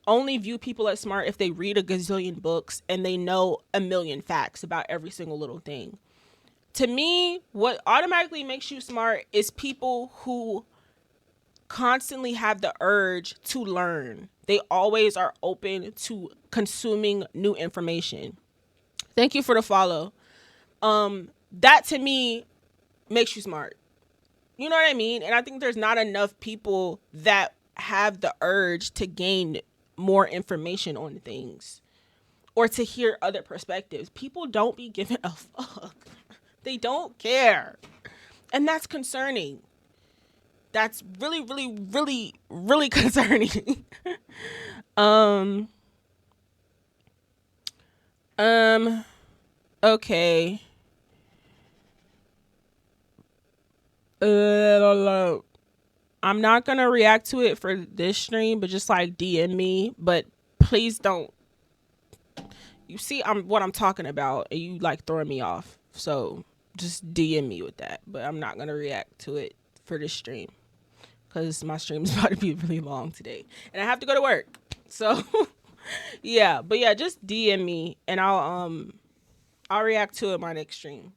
only view people as smart if they read a gazillion books and they know a million facts about every single little thing. To me, what automatically makes you smart is people who constantly have the urge to learn. They always are open to consuming new information. Thank you for the follow. That to me makes you smart. You know what I mean? And I think there's not enough people that have the urge to gain more information on things or to hear other perspectives. People don't be giving a fuck. They don't care. And that's concerning. That's really, really, really, really concerning. um, okay. I'm not gonna react to it for this stream, but just like DM me. But please don't. You see, what I'm talking about, and you like throwing me off. So just DM me with that. But I'm not gonna react to it for this stream because my stream is about to be really long today, and I have to go to work. So yeah, but yeah, just DM me, and I'll react to it my next stream.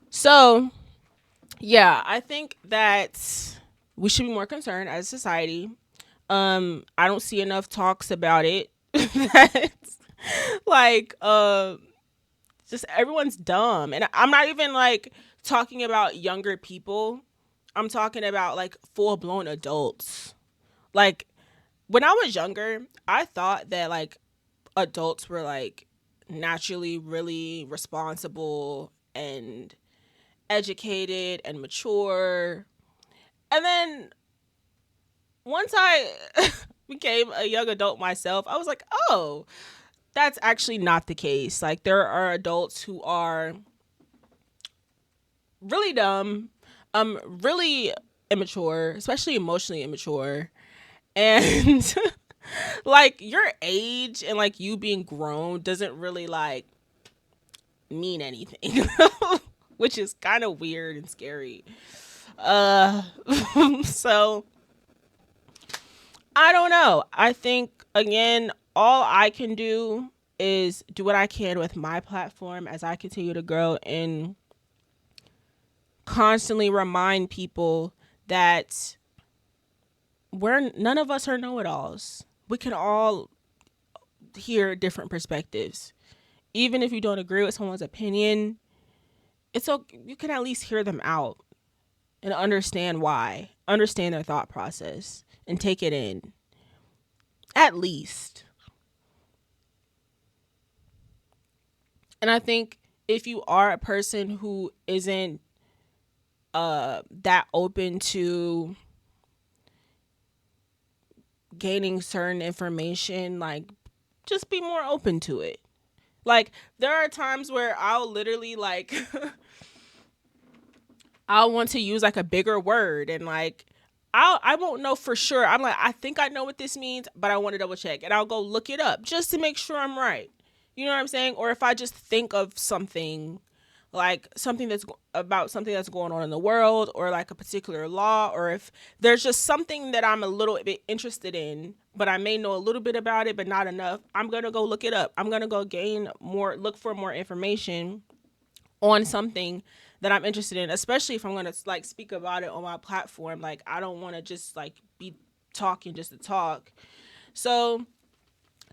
So yeah, I think that we should be more concerned as a society. I don't see enough talks about it. That's like, just everyone's dumb, and I'm not even like talking about younger people. I'm talking about like full blown adults. Like when I was younger, I thought that like adults were like naturally really responsible and educated and mature. And then once I became a young adult myself, I was like, oh, that's actually not the case. Like there are adults who are really dumb, really immature, especially emotionally immature. And like your age and like you being grown doesn't really like mean anything. Which is kind of weird and scary. Uh so I don't know. I think again, all I can do is do what I can with my platform as I continue to grow and constantly remind people that we're none of us are know-it-alls. We can all hear different perspectives. Even if you don't agree with someone's opinion, it's okay. You can at least hear them out and understand why, understand their thought process, and take it in. At least. And I think if you are a person who isn't that open to gaining certain information, like just be more open to it. Like there are times where I'll literally like I'll want to use like a bigger word and like I won't know for sure. I'm like, I think I know what this means, but I want to double check. And I'll go look it up just to make sure I'm right. You know what I'm saying? Or if I just think of something like something that's about something that's going on in the world or like a particular law, or if there's just something that I'm a little bit interested in, but I may know a little bit about it, but not enough, I'm going to go look it up. I'm going to go look for more information on something that I'm interested in, especially if I'm going to like speak about it on my platform. Like I don't want to just like be talking just to talk. So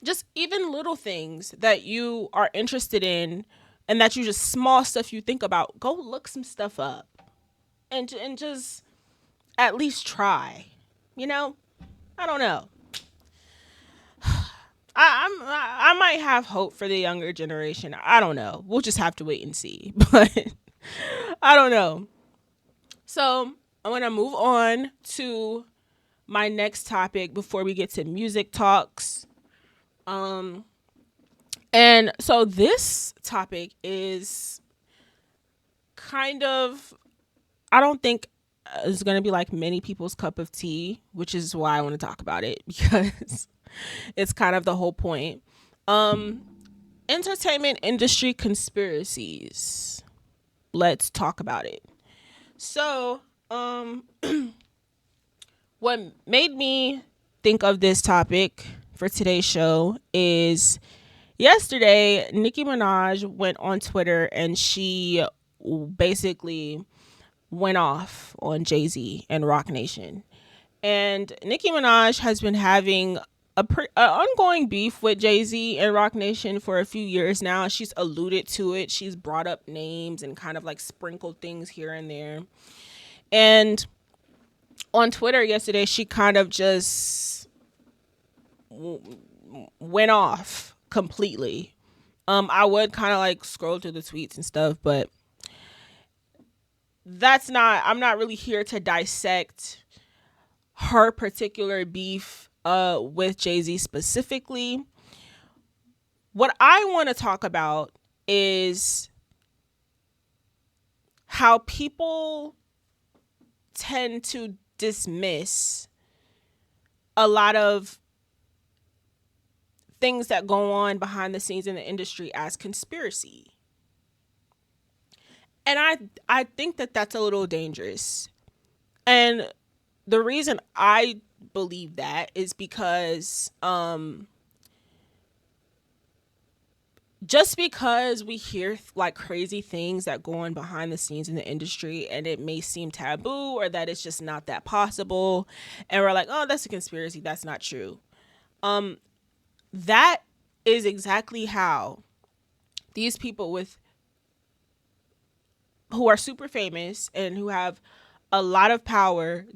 just even little things that you are interested in and that you just small stuff you think about, go look some stuff up and just at least try. You know? I don't know. I might have hope for the younger generation. I don't know. We'll just have to wait and see. But I don't know. So I'm gonna move on to my next topic before we get to music talks. And so this topic is kind of, I don't think it's gonna be like many people's cup of tea, which is why I want to talk about it because it's kind of the whole point. Entertainment industry conspiracies. Let's talk about it. So, what made me think of this topic for today's show is yesterday, Nicki Minaj went on Twitter and she basically went off on Jay-Z and Rock Nation. And Nicki Minaj has been having a ongoing beef with Jay-Z and Rock Nation for a few years now. She's alluded to it. She's brought up names and kind of like sprinkled things here and there. And on Twitter yesterday, she kind of just went off completely. I would kind of like scroll through the tweets and stuff, but I'm not really here to dissect her particular beef with Jay-Z specifically. What I want to talk about is how people tend to dismiss a lot of things that go on behind the scenes in the industry as conspiracy. And I think that that's a little dangerous. And the reason I believe that is because just because we hear like crazy things that go on behind the scenes in the industry and it may seem taboo or that it's just not that possible and we're like, oh, that's a conspiracy, that's not true. That is exactly how these people who are super famous and who have a lot of power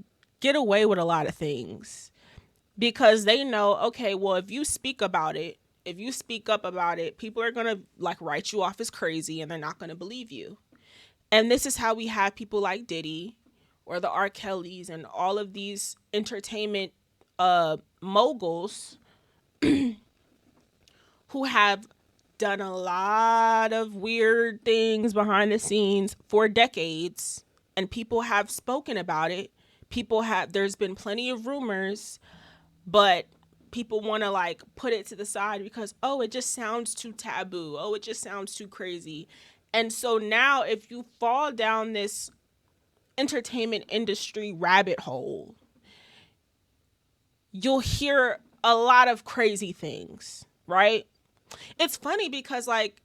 get away with a lot of things because they know, okay, well, if you speak up about it, people are going to like write you off as crazy and they're not going to believe you. And this is how we have people like Diddy or the R. Kellys and all of these entertainment moguls who have done a lot of weird things behind the scenes for decades, and people have spoken about it. There's been plenty of rumors, but people want to like put it to the side because, oh, it just sounds too taboo. Oh, it just sounds too crazy. And so now, if you fall down this entertainment industry rabbit hole, you'll hear a lot of crazy things, right? It's funny because like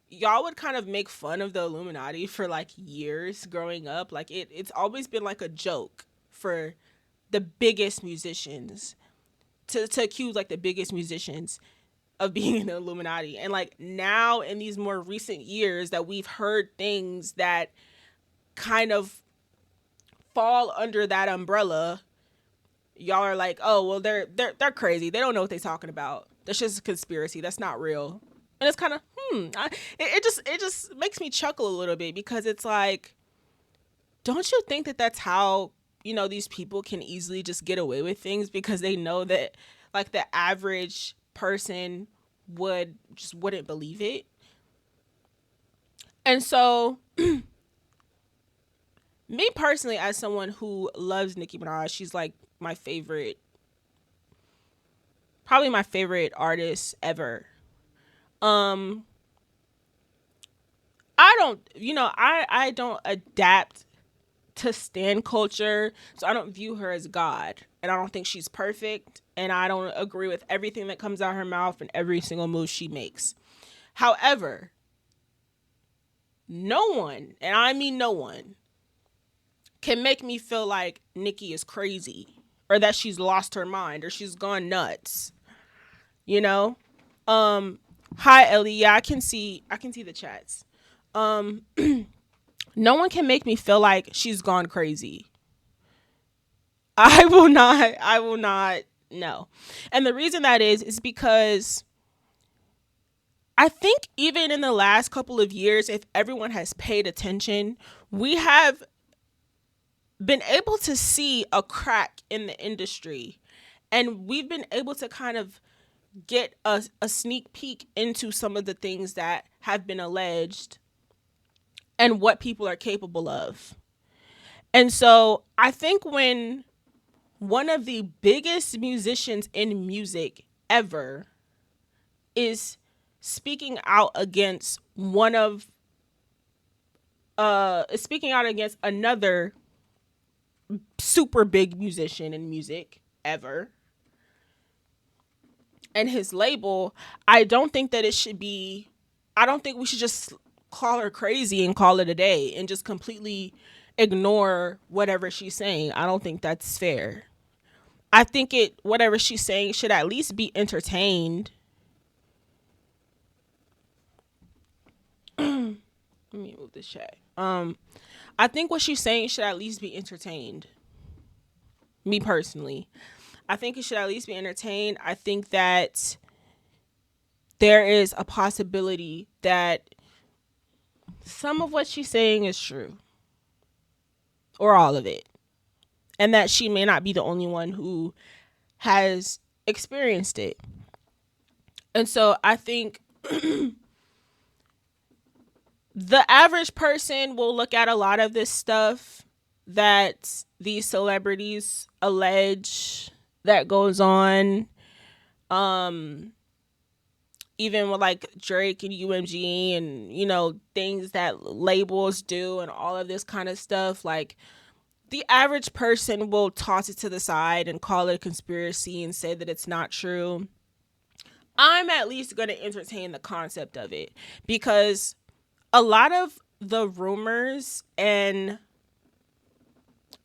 y'all would kind of make fun of the Illuminati for like years growing up. Like it's always been like a joke for the biggest musicians to accuse like the biggest musicians of being in the Illuminati. And like now in these more recent years that we've heard things that kind of fall under that umbrella, y'all are like, oh well, they're crazy. They don't know what they're talking about. That's just a conspiracy. That's not real. And it's kind of it just makes me chuckle a little bit because it's like, don't you think that that's how these people can easily just get away with things because they know that like the average person wouldn't believe it. And so me personally, as someone who loves Nicki Minaj, she's like my favorite, probably my favorite artist ever. Um, I don't adapt to stan culture, so I don't view her as God, and I don't think she's perfect, and I don't agree with everything that comes out of her mouth and every single move she makes. However, no one, and I mean no one, can make me feel like Nicki is crazy or that she's lost her mind or she's gone nuts. You know? Hi Ellie. Yeah, I can see the chats. Um no one can make me feel like she's gone crazy. I will not no. And the reason that is because I think even in the last couple of years, if everyone has paid attention, we have been able to see a crack in the industry, and we've been able to kind of get a sneak peek into some of the things that have been alleged and what people are capable of. And so I think when one of the biggest musicians in music ever is speaking out against speaking out against another super big musician in music ever and his label, I don't think that it should be, I don't think we should just call her crazy and call it a day and just completely ignore whatever she's saying. I don't think that's fair. I think whatever she's saying should at least be entertained. Let me move this chat. I think what she's saying should at least be entertained. Me personally, I think it should at least be entertained. I think that there is a possibility that some of what she's saying is true, or all of it, and that she may not be the only one who has experienced it. And so I think the average person will look at a lot of this stuff that these celebrities allege that goes on, um even with like Drake and UMG and things that labels do and all of this kind of stuff. Like, the average person will toss it to the side and call it a conspiracy and say that it's not true. I'm at least going to entertain the concept of it because a lot of the rumors and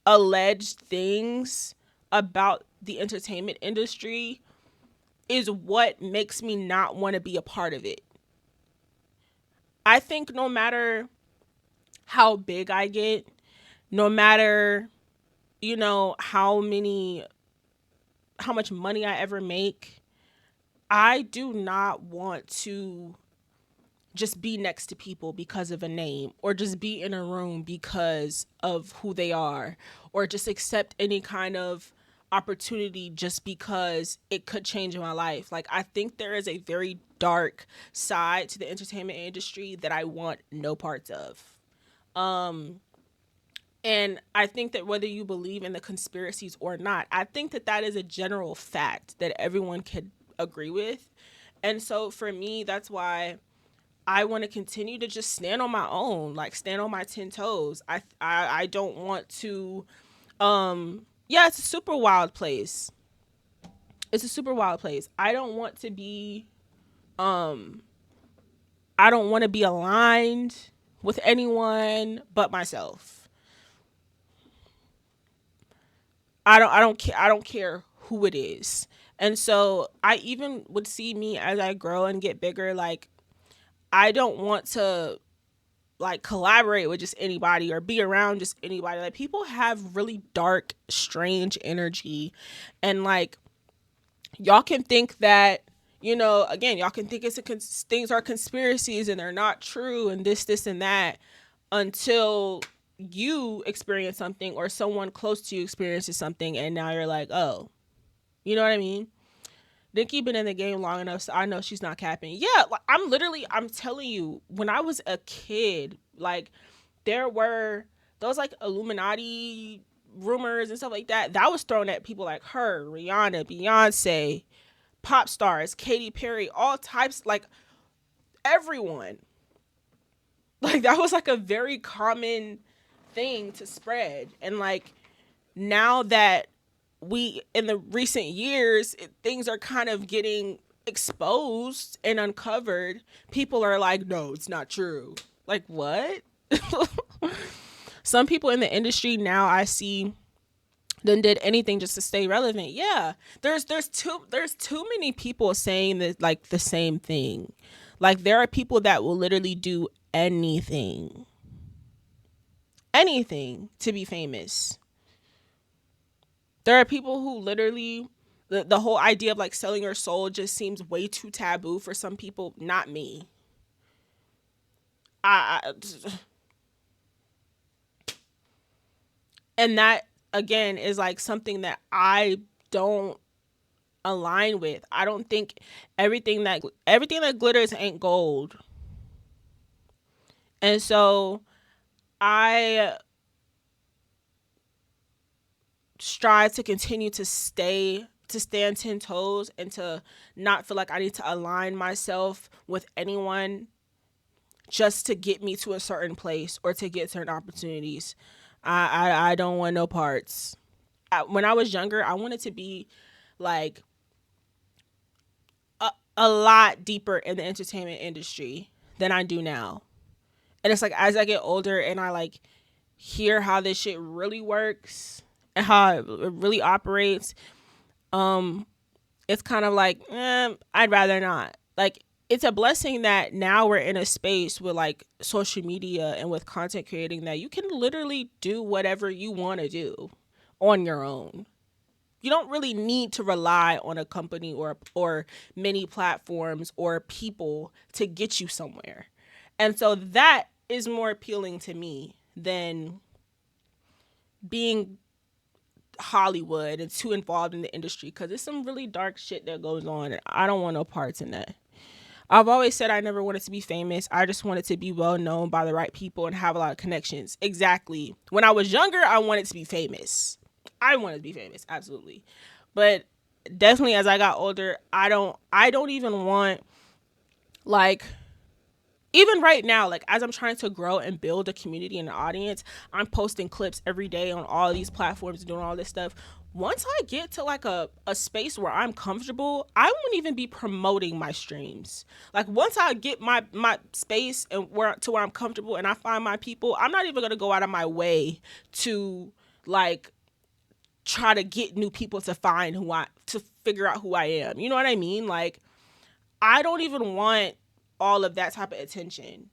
alleged things about the entertainment industry is what makes me not want to be a part of it. I think no matter how big I get, no matter, how much money I ever make, I do not want to just be next to people because of a name, or just be in a room because of who they are, or just accept any kind of opportunity just because it could change my life. Like, I think there is a very dark side to the entertainment industry that I want no parts of. And I think that whether you believe in the conspiracies or not, I think that that is a general fact that everyone could agree with. And so for me, that's why I want to continue to just stand on my own, like stand on my 10 toes. I don't want to yeah, it's a super wild place. It's a super wild place. I don't want to be aligned with anyone but myself. I don't care who it is. And so I even would see me as I grow and get bigger, like I don't want to like collaborate with just anybody or be around just anybody. Like people have really dark, strange energy, and like y'all can think that, you know, again, y'all can think things are conspiracies and they're not true and this and that until you experience something or someone close to you experiences something and now you're like, oh, you know what I mean? Nikki been in the game long enough, so I know she's not capping. Yeah, like, I'm telling you, when I was a kid, like there were those like Illuminati rumors and stuff like that. That was thrown at people like her, Rihanna, Beyonce, pop stars, Katy Perry, all types, like everyone. Like that was like a very common thing to spread. And like now that we in the recent years things are kind of getting exposed and uncovered, people are like, no, it's not true. Like what? Some people in the industry now I see then did anything just to stay relevant. Yeah, there's too many people saying that like the same thing. Like there are people that will literally do anything to be famous. There are people who literally the whole idea of like selling your soul just seems way too taboo for some people. Not me. I and that again is like something that I don't align with. I don't think everything that glitters ain't gold. And so I strive to continue to stand 10 toes and to not feel like I need to align myself with anyone just to get me to a certain place or to get certain opportunities. I don't want no parts. When I was younger, I wanted to be like a lot deeper in the entertainment industry than I do now. And it's like as I get older and I like hear how this shit really works and how it really operates, it's kind of like, I'd rather not. Like it's a blessing that now we're in a space with like social media and with content creating that you can literally do whatever you want to do on your own. You don't really need to rely on a company or many platforms or people to get you somewhere. And so that is more appealing to me than being Hollywood and too involved in the industry because there's some really dark shit that goes on and I don't want no parts in that. I've always said I never wanted to be famous. I just wanted to be well known by the right people and have a lot of connections. Exactly. When I was younger, I wanted to be famous. I wanted to be famous, absolutely. But definitely as I got older, I don't even want like even right now, like as I'm trying to grow and build a community and an audience, I'm posting clips every day on all these platforms, doing all this stuff. Once I get to like a space where I'm comfortable, I won't even be promoting my streams. Like once I get my space and where I'm comfortable and I find my people, I'm not even gonna go out of my way to like try to get new people to find to figure out who I am. You know what I mean? Like I don't even want all of that type of attention.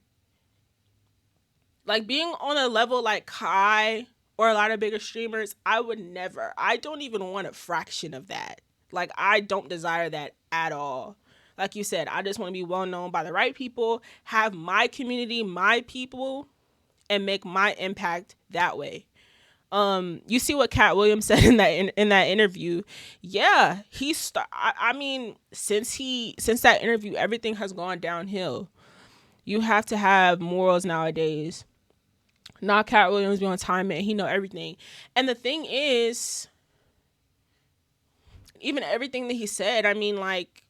Like being on a level like Kai or a lot of bigger streamers, I would never. I don't even want a fraction of that. Like I don't desire that at all. Like you said, I just want to be well known by the right people, have my community, my people, and make my impact that way. You see what Cat Williams said in that interview. Yeah, I mean, since that interview, everything has gone downhill. You have to have morals nowadays. Not Cat Williams be on time, man. He know everything. And the thing is, even everything that he said, I mean, like,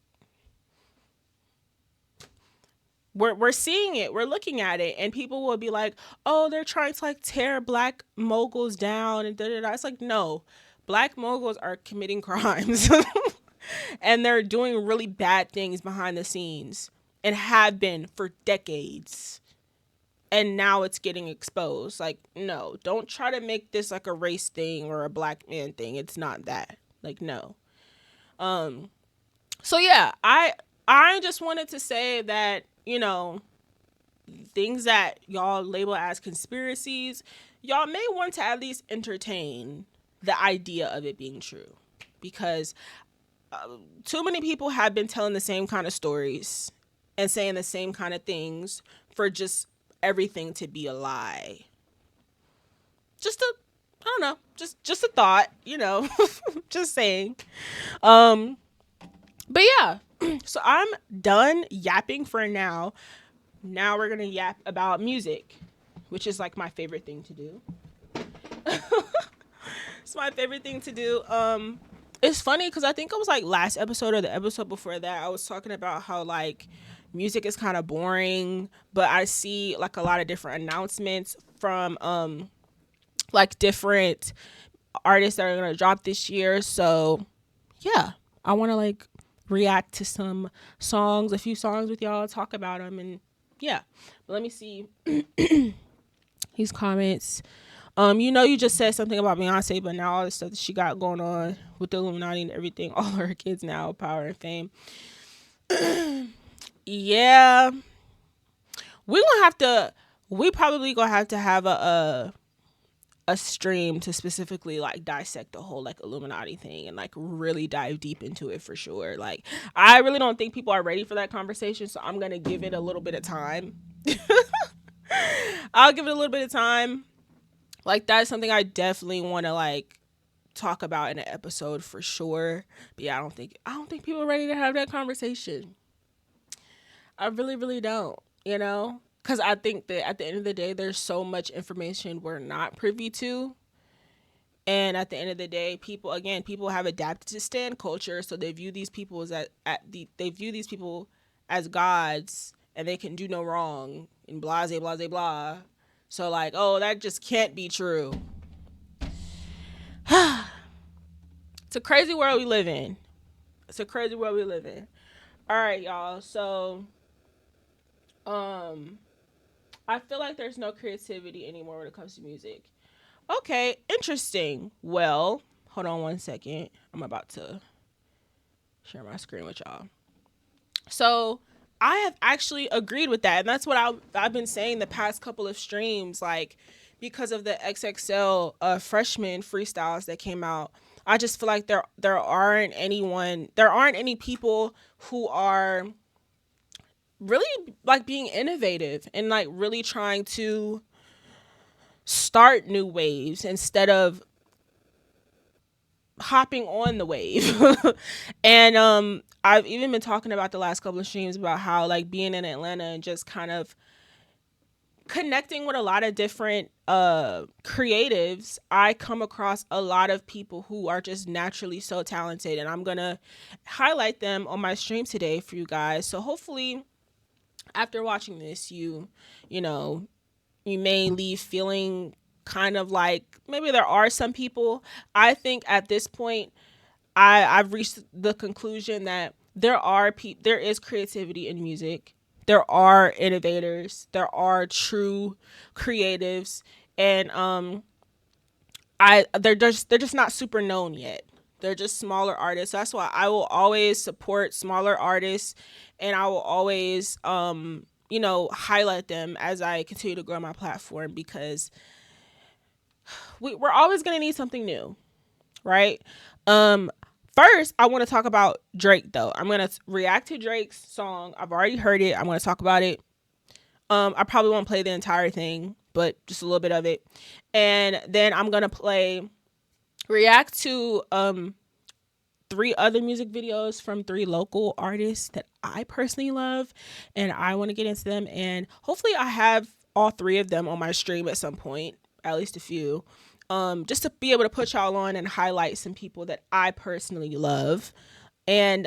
we're seeing it, we're looking at it, and people will be like, oh, they're trying to like tear black moguls down and da da da. It's like, no, black moguls are committing crimes and they're doing really bad things behind the scenes and have been for decades. And now it's getting exposed. Like, no, don't try to make this like a race thing or a black man thing. It's not that. Like, no. So yeah, I just wanted to say that, things that y'all label as conspiracies, y'all may want to at least entertain the idea of it being true, because too many people have been telling the same kind of stories and saying the same kind of things for just everything to be a lie. I don't know, just a thought, just saying. But yeah, so I'm done yapping for now. Now we're gonna yap about music, which is like my favorite thing to do. It's my favorite thing to do. It's funny because I think it was like last episode or the episode before that, I was talking about how like music is kind of boring, but I see like a lot of different announcements from like different artists that are gonna drop this year. So yeah, I want to like react to some songs, a few songs with y'all, talk about them, and yeah. But let me see these comments. You just said something about Beyonce, but now all the stuff that she got going on with the Illuminati and everything, all her kids now, power and fame. Yeah, we probably gonna have a stream to specifically like dissect the whole like Illuminati thing and like really dive deep into it for sure. Like, I really don't think people are ready for that conversation, so I'm gonna give it a little bit of time. I'll give it a little bit of time. Like, that's something I definitely want to like talk about in an episode for sure. But yeah, I don't think people are ready to have that conversation. I really, really don't, Because I think that at the end of the day, there's so much information we're not privy to. And at the end of the day, people have adapted to stan culture, so they view these people they view these people as gods, and they can do no wrong, and blah, blah, blah, blah. So like, oh, that just can't be true. It's a crazy world we live in. All right, y'all. So, I feel like there's no creativity anymore when it comes to music. Okay, interesting. Well, hold on one second. I'm about to share my screen with y'all. So, I have actually agreed with that. And that's what I've been saying the past couple of streams. Like, because of the XXL freshman freestyles that came out, I just feel like there aren't any people who are really like being innovative and like really trying to start new waves instead of hopping on the wave. And I've even been talking about the last couple of streams about how like being in Atlanta and just kind of connecting with a lot of different creatives, I come across a lot of people who are just naturally so talented, and I'm gonna highlight them on my stream today for you guys. So hopefully after watching this, you may leave feeling kind of like maybe there are some people. I think at this point, I've reached the conclusion that there is creativity in music. There are innovators. There are true creatives, and they're just not super known yet. They're just smaller artists. That's why I will always support smaller artists, and I will always highlight them as I continue to grow my platform, because we're always going to need something new, right? First, I want to talk about Drake, though. I'm going to react to Drake's song. I've already heard it. I'm going to talk about it. I probably won't play the entire thing, but just a little bit of it. And then I'm gonna play react to 3 other music videos from 3 local artists that I personally love, and I want to get into them. And hopefully, I have all 3 of them on my stream at some point, at least a few, just to be able to put y'all on and highlight some people that I personally love. And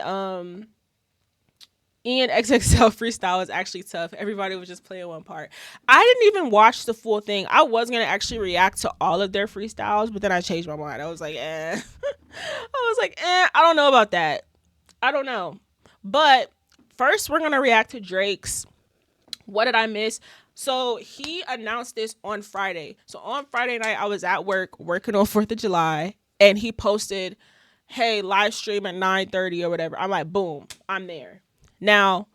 Ian XXL freestyle was actually tough. Everybody was just playing one part. I didn't even watch the full thing. I was gonna actually react to all of their freestyles, but then I changed my mind. I was like, eh. I don't know about that. I don't know. But first, we're gonna react to Drake's "What Did I Miss." So he announced this on Friday. So on Friday night, I was at work working on 4th of July, and he posted, "Hey, live stream at 9:30 or whatever." I'm like, boom, I'm there. Now,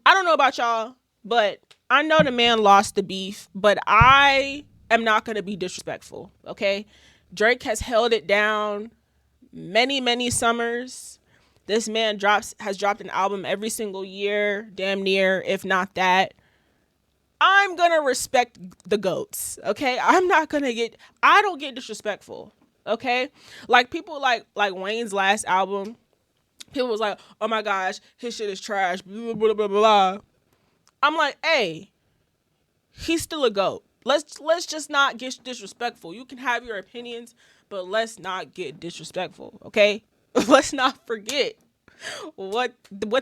I don't know about y'all, but I know the man lost the beef, but I am not going to be disrespectful, okay? Drake has held it down many, many summers. This man has dropped an album every single year, damn near, if not that. I'm going to respect the GOATs, okay? I don't get disrespectful, okay? Like people like Wayne's last album, people was like, "Oh my gosh, his shit is trash." Blah blah blah blah blah. I'm like, hey, he's still a GOAT. Let's just not get disrespectful. You can have your opinions, but let's not get disrespectful, okay? Let's not forget what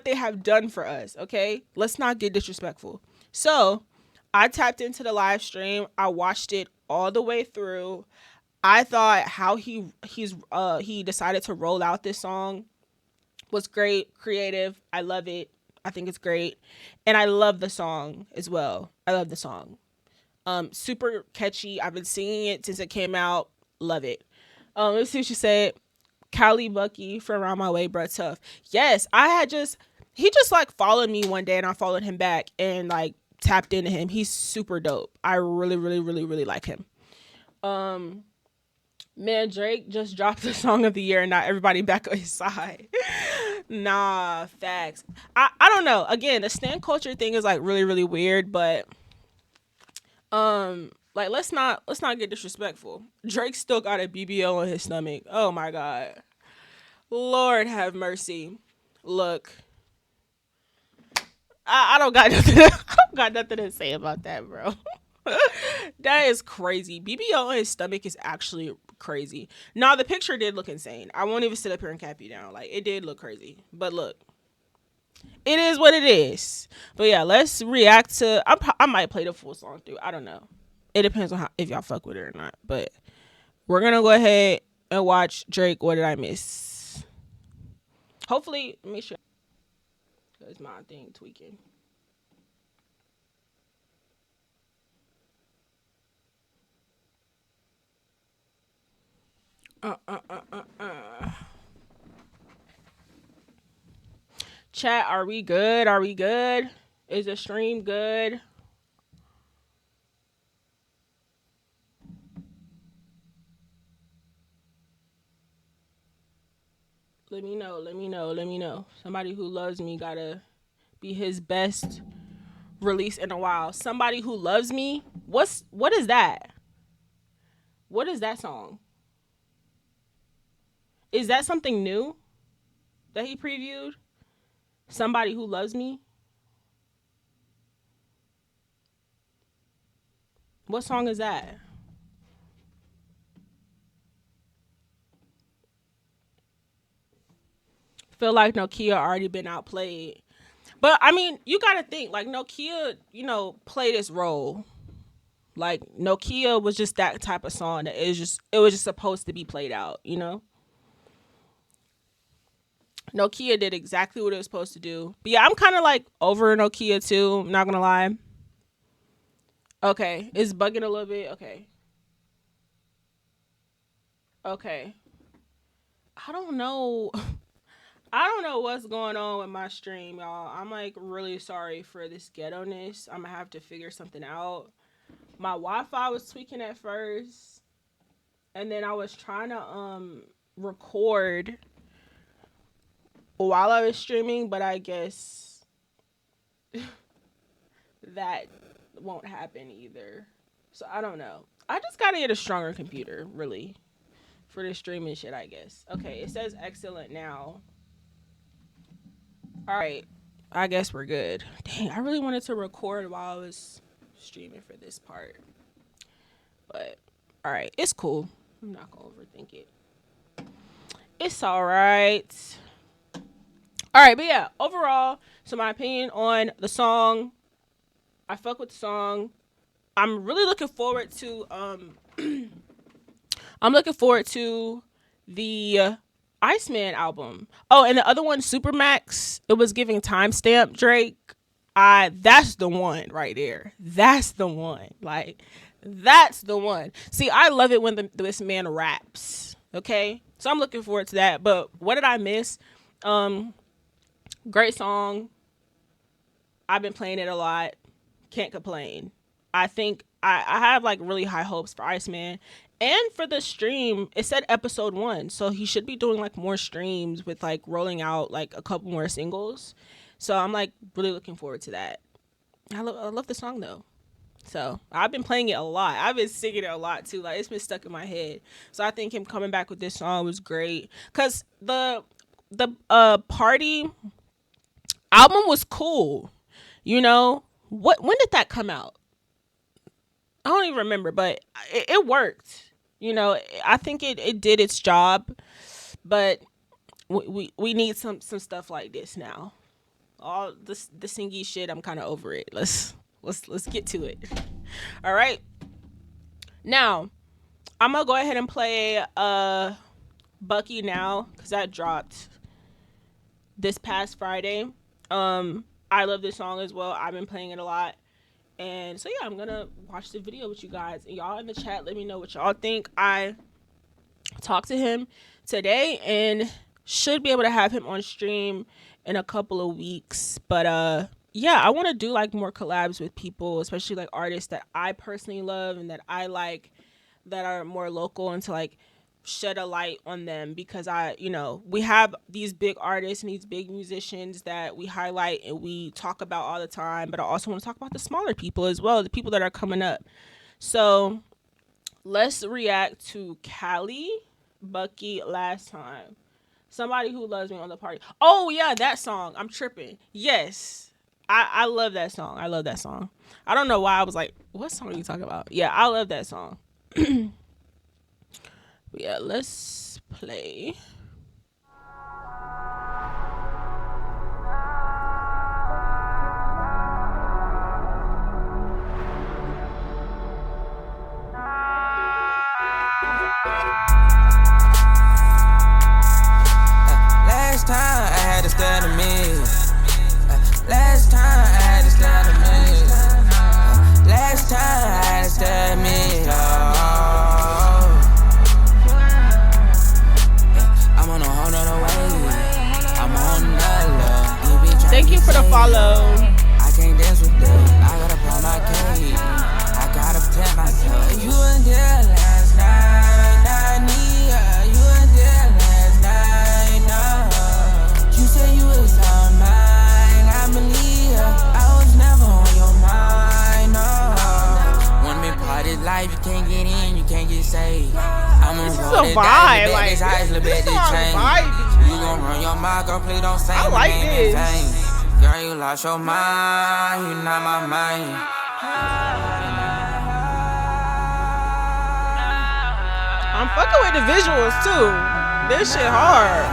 they have done for us, okay? Let's not get disrespectful. So, I tapped into the live stream. I watched it all the way through. I thought how he decided to roll out this song was great, creative. I love it. I think it's great. And I love the song as well. I love the song. Super catchy. I've been singing it since it came out. Love it. Let's see what you said. Cali Bucky from Around My Way, bruh, tough. Yes, he just like followed me one day and I followed him back and like tapped into him. He's super dope. I really, really, really, really like him. Man, Drake just dropped the song of the year and not everybody back on his side. Nah, facts. I don't know. Again, the stan culture thing is like really, really weird, but like let's not get disrespectful. Drake still got a BBL on his stomach. Oh my god. Lord have mercy. Look, I don't got nothing. I don't got nothing to say about that, bro. That is crazy. BBL on his stomach is actually crazy. Now the picture did look insane. I won't even sit up here and cap you down. Like it did look crazy. But look, it is what it is. But yeah, let's react to. I might play the full song through. I don't know. It depends on if y'all fuck with it or not. But we're gonna go ahead and watch Drake. What did I miss? Hopefully, make sure because my thing tweaking. Chat, are we good? Are we good? Is the stream good? Let me know. Let me know. Let me know. Somebody who loves me gotta be his best release in a while. Somebody who loves me. What is that? What is that song? Is that something new that he previewed? Somebody who loves me. What song is that? Feel like Nokia already been outplayed. But I mean, you gotta think like Nokia, played its role. Like Nokia was just that type of song that it was just supposed to be played out. Nokia did exactly what it was supposed to do. But yeah, I'm kind of like over Nokia too. I'm not gonna lie. Okay, it's bugging a little bit. Okay. Okay. I don't know. I don't know what's going on with my stream, y'all. I'm like really sorry for this ghetto-ness. I'm gonna have to figure something out. My Wi-Fi was tweaking at first, and then I was trying to record while I was streaming, but I guess that won't happen either. So I don't know. I just gotta get a stronger computer, really, for this streaming shit, I guess. Okay, it says excellent now. All right, I guess we're good. Dang, I really wanted to record while I was streaming for this part, but all right, it's cool. I'm not gonna overthink it. It's all right. All right, but yeah, overall, so my opinion on the song, I fuck with the song. I'm really looking forward to I'm looking forward to the Iceman album. Oh, and the other one, Supermax, it was giving timestamp Drake. That's the one right there. That's the one. Like, that's the one. See, I love it when this man raps. Okay, so I'm looking forward to that. But what did I miss? Great song. I've been playing it a lot. Can't complain. I think I have like really high hopes for Iceman. And for the stream, it said episode 1. So he should be doing like more streams with like rolling out like a couple more singles. So I'm like really looking forward to that. I love the song though. So I've been playing it a lot. I've been singing it a lot too. Like, it's been stuck in my head. So I think him coming back with this song was great. Cause the party album was cool. You know, when did that come out? I don't even remember, but it worked. You know, I think it did its job, but we need some stuff like this now. All this the singy shit, I'm kind of over it. Let's get to it. All right. Now, I'm gonna go ahead and play Bucky now because that dropped this past Friday. I love this song as well. I've been playing it a lot. And so yeah, I'm gonna watch the video with you guys. And y'all in the chat, let me know what y'all think. I talked to him today and should be able to have him on stream in a couple of weeks. But yeah, I want to do like more collabs with people, especially like artists that I personally love and that I like, that are more local, and to like shed a light on them, because we have these big artists and these big musicians that we highlight and we talk about all the time, but I also want to talk about the smaller people as well, the people that are coming up. So let's react to Callie, Bucky, Last Time. Somebody Who Loves Me on the Party. Oh yeah, that song. I'm tripping. Yes. I love that song. I love that song. I don't know why I was like, what song are you talking about? Yeah, I love that song. Yeah, let's play. Last time I had to stand to me. Last time I had to stand to me. Last time I had to stand to me. I'm on a whole nother way. I'm on another level. Thank you for the follow. I can't dance with them. I gotta pull my cage. I gotta protect myself. You were there last night. I need her. You were there last night. No. You said you was on mine. I believe her. I was never on your mind. No. Wanna be part of life. You can't get in. You can't get saved. I'm This is a vibe. Like, this song vibe. You gon' run your mouth, girl, please don't say I my like name this. in vain. Girl, you lost your mind, you not my mind. I'm fucking with the visuals too. This shit hard.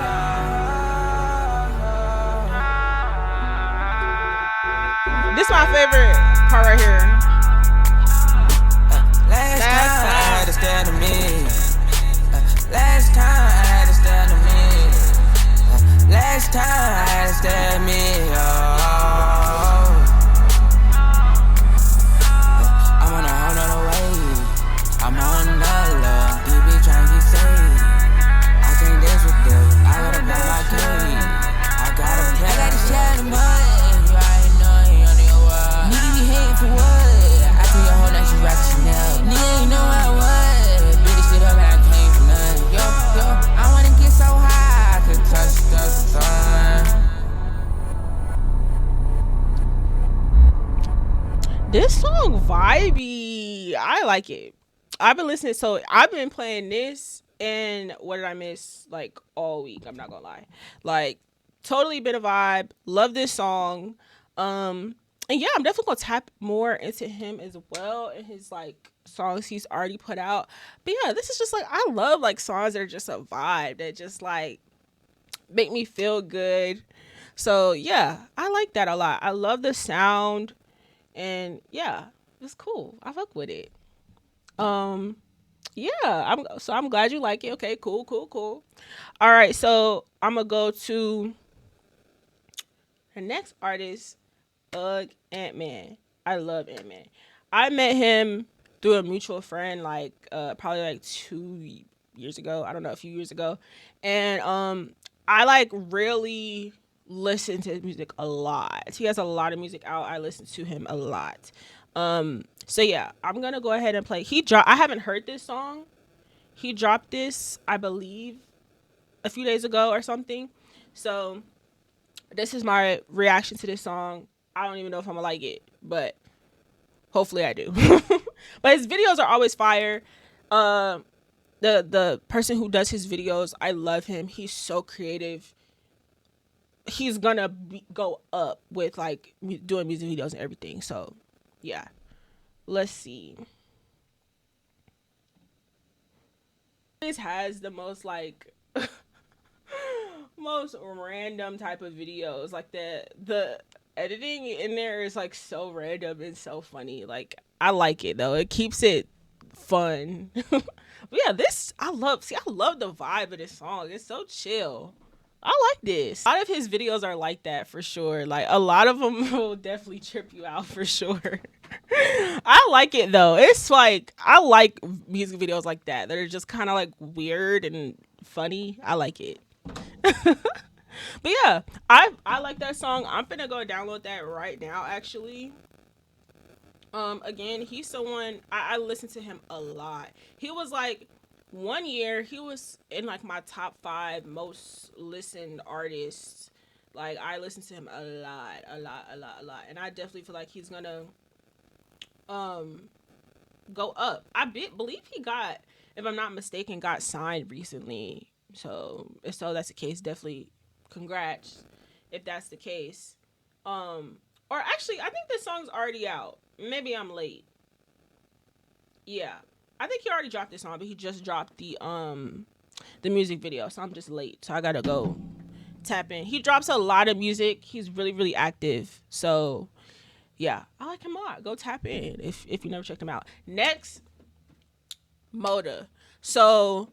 This is my favorite part right here. Last time I had to stand to me. Last time I had to stand to me. Last time I had to stand to me. I'm on a whole nother way. I'm on another. You be trying to get saved. I can't dance with them. I gotta play my game. I gotta share the money. You already know you on your world. Nigga be hating for what? I feel your whole night you rock Chanel. Nigga ain't know I was. Bitch shit up and I came from nothing. Yo, I wanna get so high I could touch the sun. This song vibey. Yeah, I like it. I've been listening. So I've been playing this, and what did I miss? Like all week. I'm not gonna lie. Like totally been a vibe. Love this song. And yeah, I'm definitely gonna tap more into him as well and his like songs he's already put out. But yeah, this is just like I love like songs that are just a vibe that just like make me feel good. So yeah, I like that a lot. I love the sound and yeah, it's cool. I fuck with it. Um, yeah, I'm glad you like it. Okay, cool, cool, cool. All right, so I'm gonna go to the next artist, Ant Man. I love Ant Man. I met him through a mutual friend, like probably like 2 years ago. I don't know, a few years ago, and I like really listen to his music a lot. He has a lot of music out. I listen to him a lot. So yeah, I'm gonna go ahead and play. I haven't heard this song. He dropped this, I believe, a few days ago or something. So this is my reaction to this song. I don't even know if I'm gonna like it, but hopefully I do. But his videos are always fire. Um, the person who does his videos, I love him. He's so creative. He's gonna go up with like doing music videos and everything. So yeah, let's see. This has the most like most random type of videos. Like the editing in there is like so random and so funny. Like I like it though. It keeps it fun. But yeah, this I love. See, I love the vibe of this song. It's so chill. I like this. A lot of his videos are like that for sure. Like a lot of them will definitely trip you out for sure. I like it though. It's like I like music videos like that that are just kind of like weird and funny. I like it. But yeah, I like that song. I'm finna go download that right now. Actually, again, he's someone I listen to him a lot. He was like 1 year he was in like my top 5 most listened artists. Like I listen to him a lot, a lot, a lot, a lot, and I definitely feel like he's gonna um go up. Believe he got, if I'm not mistaken, got signed recently. So if that's the case, definitely congrats if that's the case. Or actually, I think this song's already out. Maybe I'm late. Yeah, I think he already dropped this song, but he just dropped the music video, so I'm just late. So I gotta go tap in. He drops a lot of music. He's really really active. So yeah, I like him a lot. Go tap in if you never checked him out. Next, Moda. So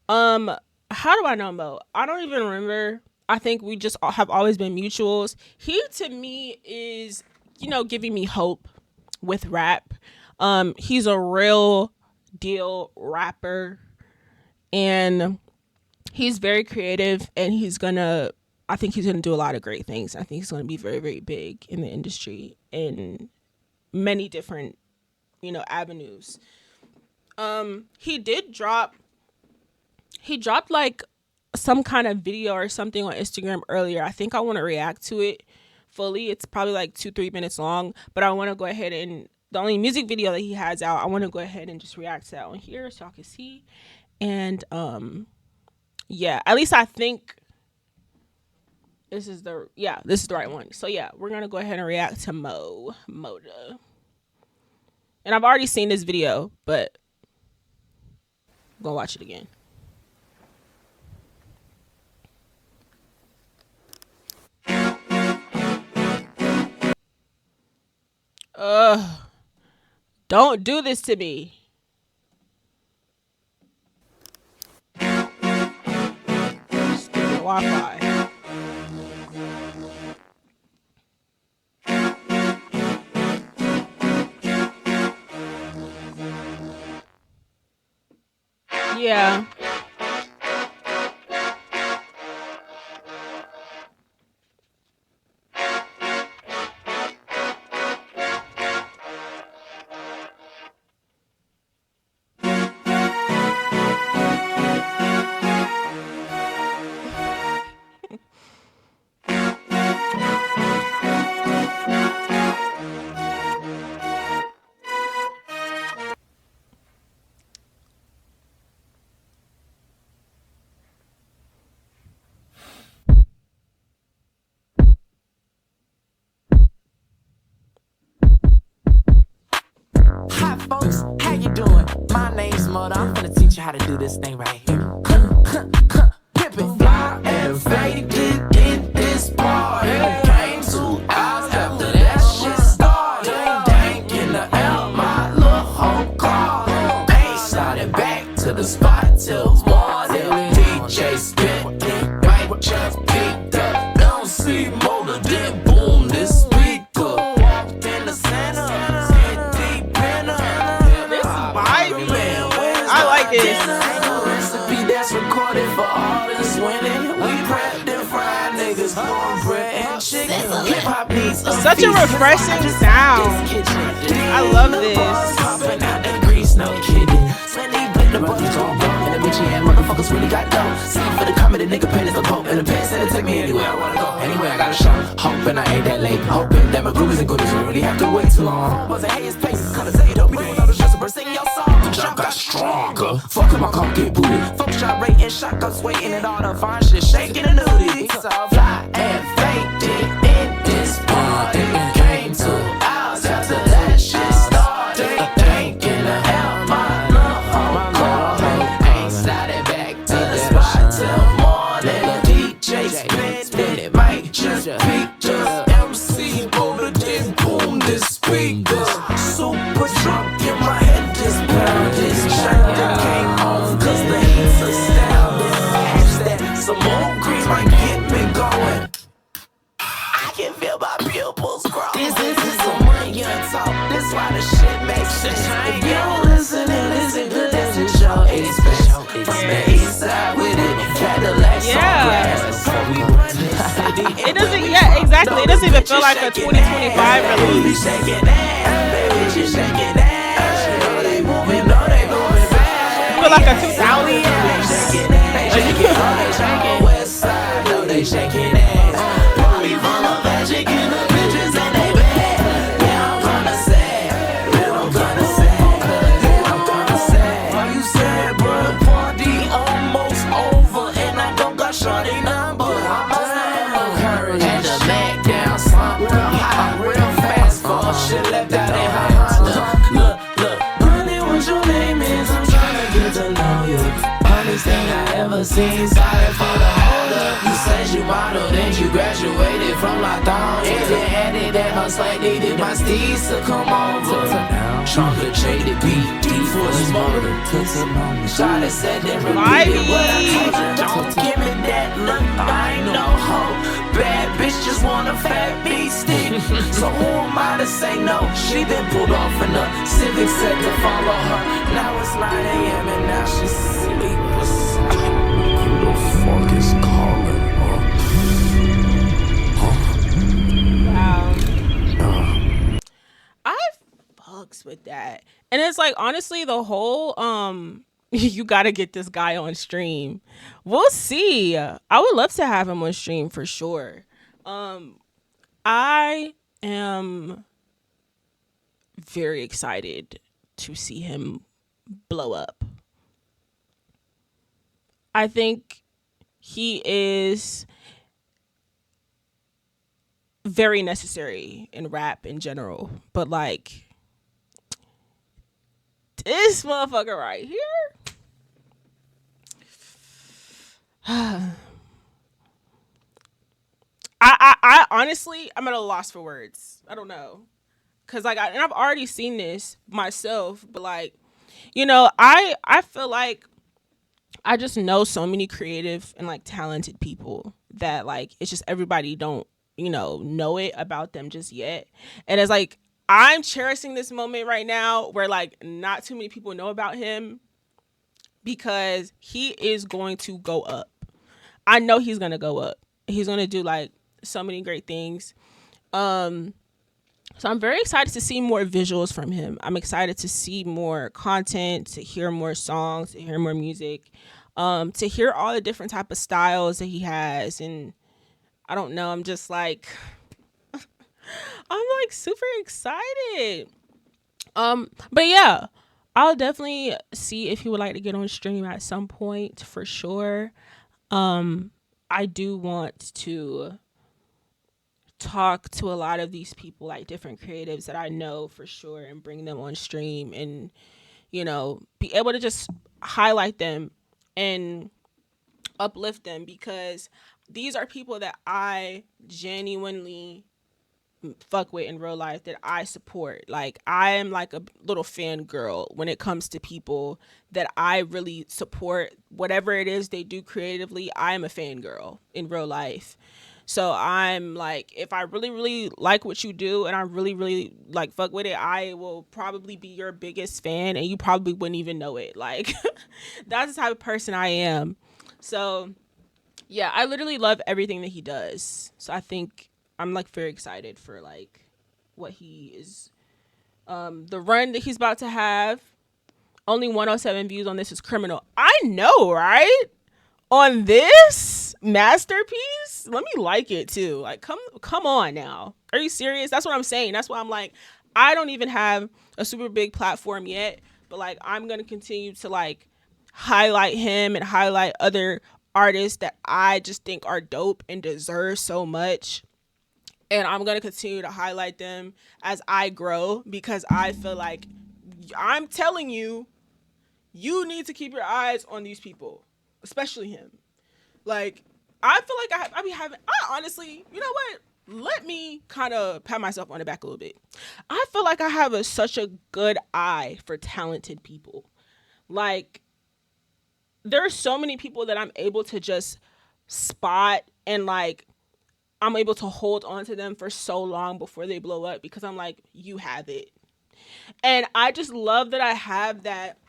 um, how do I know Mo? I don't even remember. I think we just have always been mutuals. He to me is, giving me hope with rap. He's a real deal rapper and he's very creative and I think he's gonna do a lot of great things. I think he's gonna be very, very big in the industry in many different, avenues. He did drop he dropped like some kind of video or something on Instagram earlier. I think I want to react to it fully. It's probably like 2-3 minutes long, but I want to go ahead and the only music video that he has out, I want to go ahead and just react to that on here so y'all can see. And yeah, at least I think this is the right one. So yeah, we're gonna go ahead and react to Moda. And I've already seen this video, but I'm gonna watch it again. Ugh, don't do this to me. Stupid Wi-Fi. Yeah. motor, I'm finna teach you how to do this thing right here. Pimp it, fly and faded in this party. Came 2 hours after that shit started. Dank in the L, my little whole car. Ain't sliding back to the spot till morning. DJ spit it, mic just picked up. Don't see motor, then boom, this speaker. Walked in the center, hit deep in her. This is vibey. I like this. Recipe that's recorded for all this winning. We prepped and fried niggas, cornbread and chicken. Hip hop needs Such a refreshing sound. I love this. Popping out that grease, no kidding. Slendy blend the buttons on bro. And the bitchy head motherfuckers really got dough. See for the comedy, nigga pen is the pope. And the pen said it take me anywhere I wanna go. Anyway, I got a shot. Hoping I ain't that late. Hoping that my groove isn't good as you really have to wait too long. Was a haze pace, kinda say it don't be doing all the stress, but sing your song. The job got stronger. Fuck if my car get booted. Fuck shot rating, shotguns waiting and all the fine shit. Shaking a nudie. So fly and faded in this party. Came 2 hours after that shit started. Dank in the hell, my love. Ain't sliding back to the spot till morning. DJ spin it, mic just peaked us. MC bolder than boom, this speaker. Super drunk in my head, this pounded. Shut came off cause the heat's astounding. Catch that, some more grease might get me going. I can feel my pupils grow. This is some money talk. This why the shit makes sense. If you don't listen and listen good, that's a show. It's special. From the east side with it, Cadillacs on grass. Before we run this city, It doesn't, yeah, exactly. It doesn't even feel like a 2025 baby, release. shaking ass, baby, she shaking ass. You know they moving fast. I feel like a 2000 They shaking ass, they shaking west side, know they shaking ass. Party full of magic in the bitches and they bad. Yeah, I'm kinda sad. Yeah, I'm kinda sad. Yeah, I'm kinda sad. Why you sad, bro? Party almost over and I don't got shorty number. I'm on courage and the back down slump real high, real fast. For shit left out in her heart. Look, honey, what your name is? I'm trying to get to know you. Honest thing I ever seen. Sorry for the hold up. You said you modeled and you graduated from my thong. And then added that my slide needed my steeds to come over. Stronger traded beat, D-Force motor. Shawty said then repeated what I told you. Don't give me that look, I ain't no hoe. Bad bitch just want a fat beat stick. So who am I to say no? She been pulled off in the Civic said to follow her. Now it's 9 a.m. and now she's sleep. Who the fuck is calling, Wow. I fucks with that. And it's like honestly the whole you gotta get this guy on stream. We'll see. I would love to have him on stream for sure. I am very excited to see him blow up. I think he is very necessary in rap in general, but like this motherfucker right here. I honestly, I'm at a loss for words. I don't know, cause like, and I've already seen this myself, but like, you know, I feel like I just know so many creative and like talented people that like it's just everybody don't, you know it about them just yet. And it's like I'm cherishing this moment right now where like not too many people know about him because he is going to go up. I know he's going to go up. He's going to do like so many great things. So I'm very excited to see more visuals from him. I'm excited to see more content, to hear more songs, to hear more music, to hear all the different type of styles that he has. And I don't know, I'm just like, I'm like super excited. But yeah, I'll definitely see if he would like to get on stream at some point for sure. I do want to talk to a lot of these people, like different creatives that I know for sure, and bring them on stream and be able to just highlight them and uplift them, because these are people that I genuinely fuck with in real life, that I support. Like, I am like a little fangirl when it comes to people that I really support. Whatever it is they do creatively, I am a fangirl in real life. So I'm like, if I really, really like what you do and I really, really like fuck with it, I will probably be your biggest fan and you probably wouldn't even know it. Like, that's the type of person I am. So yeah, I literally love everything that he does. So I think I'm like very excited for like what he is, the run that he's about to have. Only 107 views on this is criminal. I know, right? On this masterpiece, let me like it too. Like, come on now. Are you serious? That's what I'm saying. That's why I'm like, I don't even have a super big platform yet, but like I'm gonna continue to like highlight him and highlight other artists that I just think are dope and deserve so much. And I'm gonna continue to highlight them as I grow, because I feel like, I'm telling you, you need to keep your eyes on these people, especially him. Like, I feel like I be having, I honestly, you know what? Let me kind of pat myself on the back a little bit. I feel like I have such a good eye for talented people. Like, there are so many people that I'm able to just spot, and like I'm able to hold on to them for so long before they blow up, because I'm like, you have it. And I just love that I have that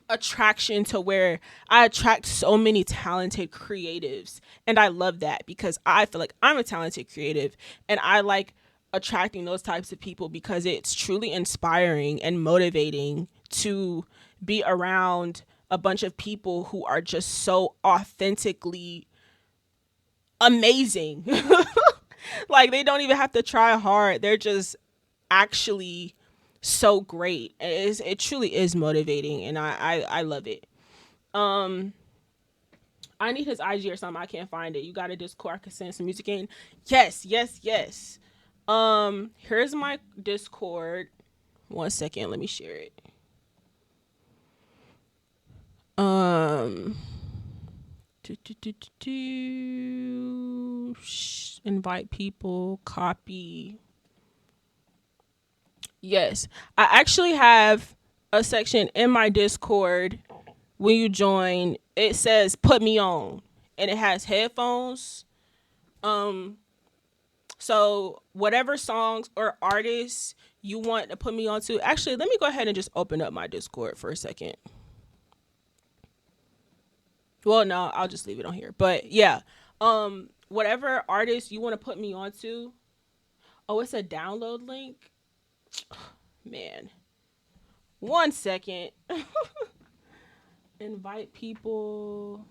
attraction to where I attract so many talented creatives. And I love that because I feel like I'm a talented creative, and I like attracting those types of people because it's truly inspiring and motivating to be around a bunch of people who are just so authentically amazing. Like, they don't even have to try hard. They're just actually so great. It truly is motivating, and I love it. Um, I need his IG or something. I can't find it. You got a Discord? I can send some music in. Yes, yes, yes. Here's my Discord. One second, let me share it. Um, invite people, copy. Yes, I actually have a section in my Discord. When you join, it says "put me on," and it has headphones. Um, so whatever songs or artists you want to put me on to, actually, let me go ahead and just open up my Discord for a second. Well, no, I'll just leave it on here. But yeah, whatever artist you want to put me on to. Oh, it's a download link. Man, one second. Invite people.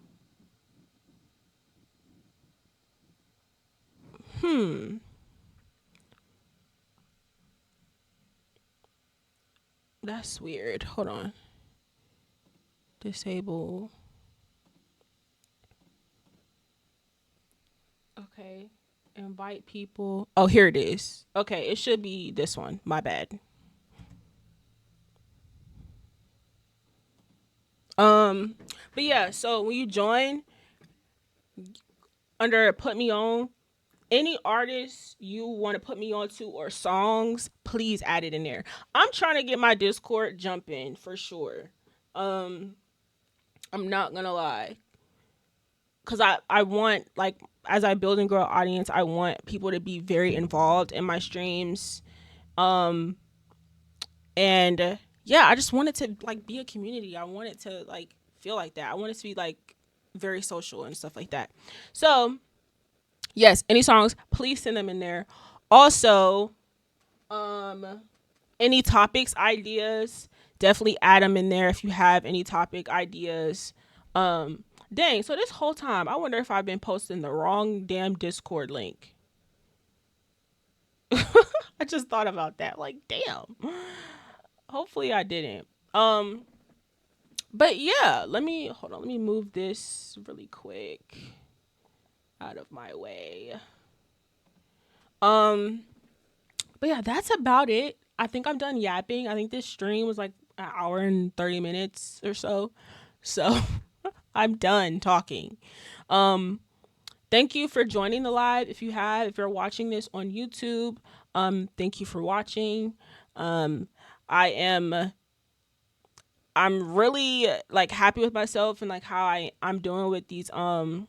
Hmm. That's weird. Hold on. Disable. Okay. Invite people. Oh, here it is. Okay, it should be this one. My bad. Um, but yeah, so when you join under put me on, any artists you want to put me on to or songs, please add it in there. I'm trying to get my Discord jumping for sure. Um, I'm not gonna lie. Cause I want, like, as I build and grow an audience, I want people to be very involved in my streams. Um, and yeah, I just want it to like be a community. I want it to like feel like that. I want it to be like very social and stuff like that. So yes, any songs, please send them in there. Also, um, any topics, ideas, definitely add them in there if you have any topic ideas. Dang, so this whole time, I wonder if I've been posting the wrong damn Discord link. I just thought about that. Like, damn. Hopefully I didn't. But yeah, let me hold on. Let me move this really quick out of my way. Um, but yeah, that's about it. I think I'm done yapping. I think this stream was like an hour and 30 minutes or so. So I'm done talking. Um, Thank you for joining the live. If you're watching this on YouTube, thank you for watching. Um, I am I'm really like happy with myself and like how I'm doing with these might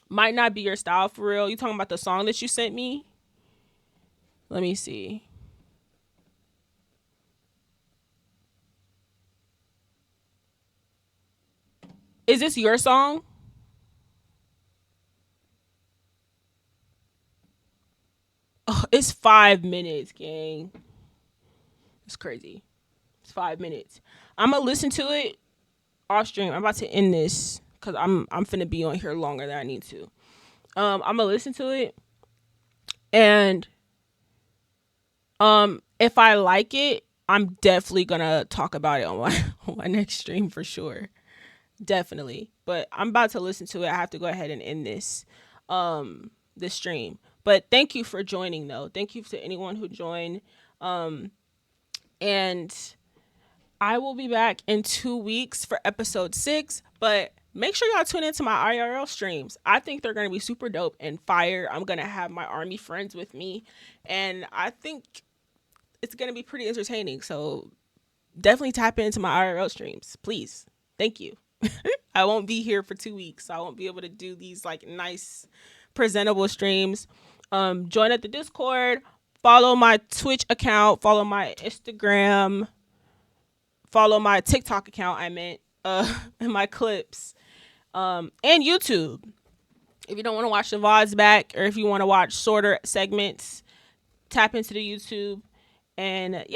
not be your style for real. You talking about the song that you sent me? Let me see. Is this your song? Oh, it's 5 minutes, gang. It's crazy. It's 5 minutes. I'm gonna listen to it off stream. I'm about to end this because I'm finna be on here longer than I need to. I'm gonna listen to it, and if I like it, I'm definitely gonna talk about it on my on my next stream for sure. Definitely. But I'm about to listen to it. I have to go ahead and end this stream. But thank you for joining though. Thank you to anyone who joined. And I will be back in 2 weeks for episode 6. But make sure y'all tune into my IRL streams. I think they're gonna be super dope and fire. I'm gonna have my army friends with me. And I think it's gonna be pretty entertaining. So definitely tap into my IRL streams, please. Thank you. I won't be here for 2 weeks, so I won't be able to do these like nice, presentable streams. Join at the Discord, follow my Twitch account, follow my Instagram, follow my TikTok account. I meant and my clips, and YouTube. If you don't want to watch the VODs back, or if you want to watch shorter segments, tap into the YouTube, and yeah.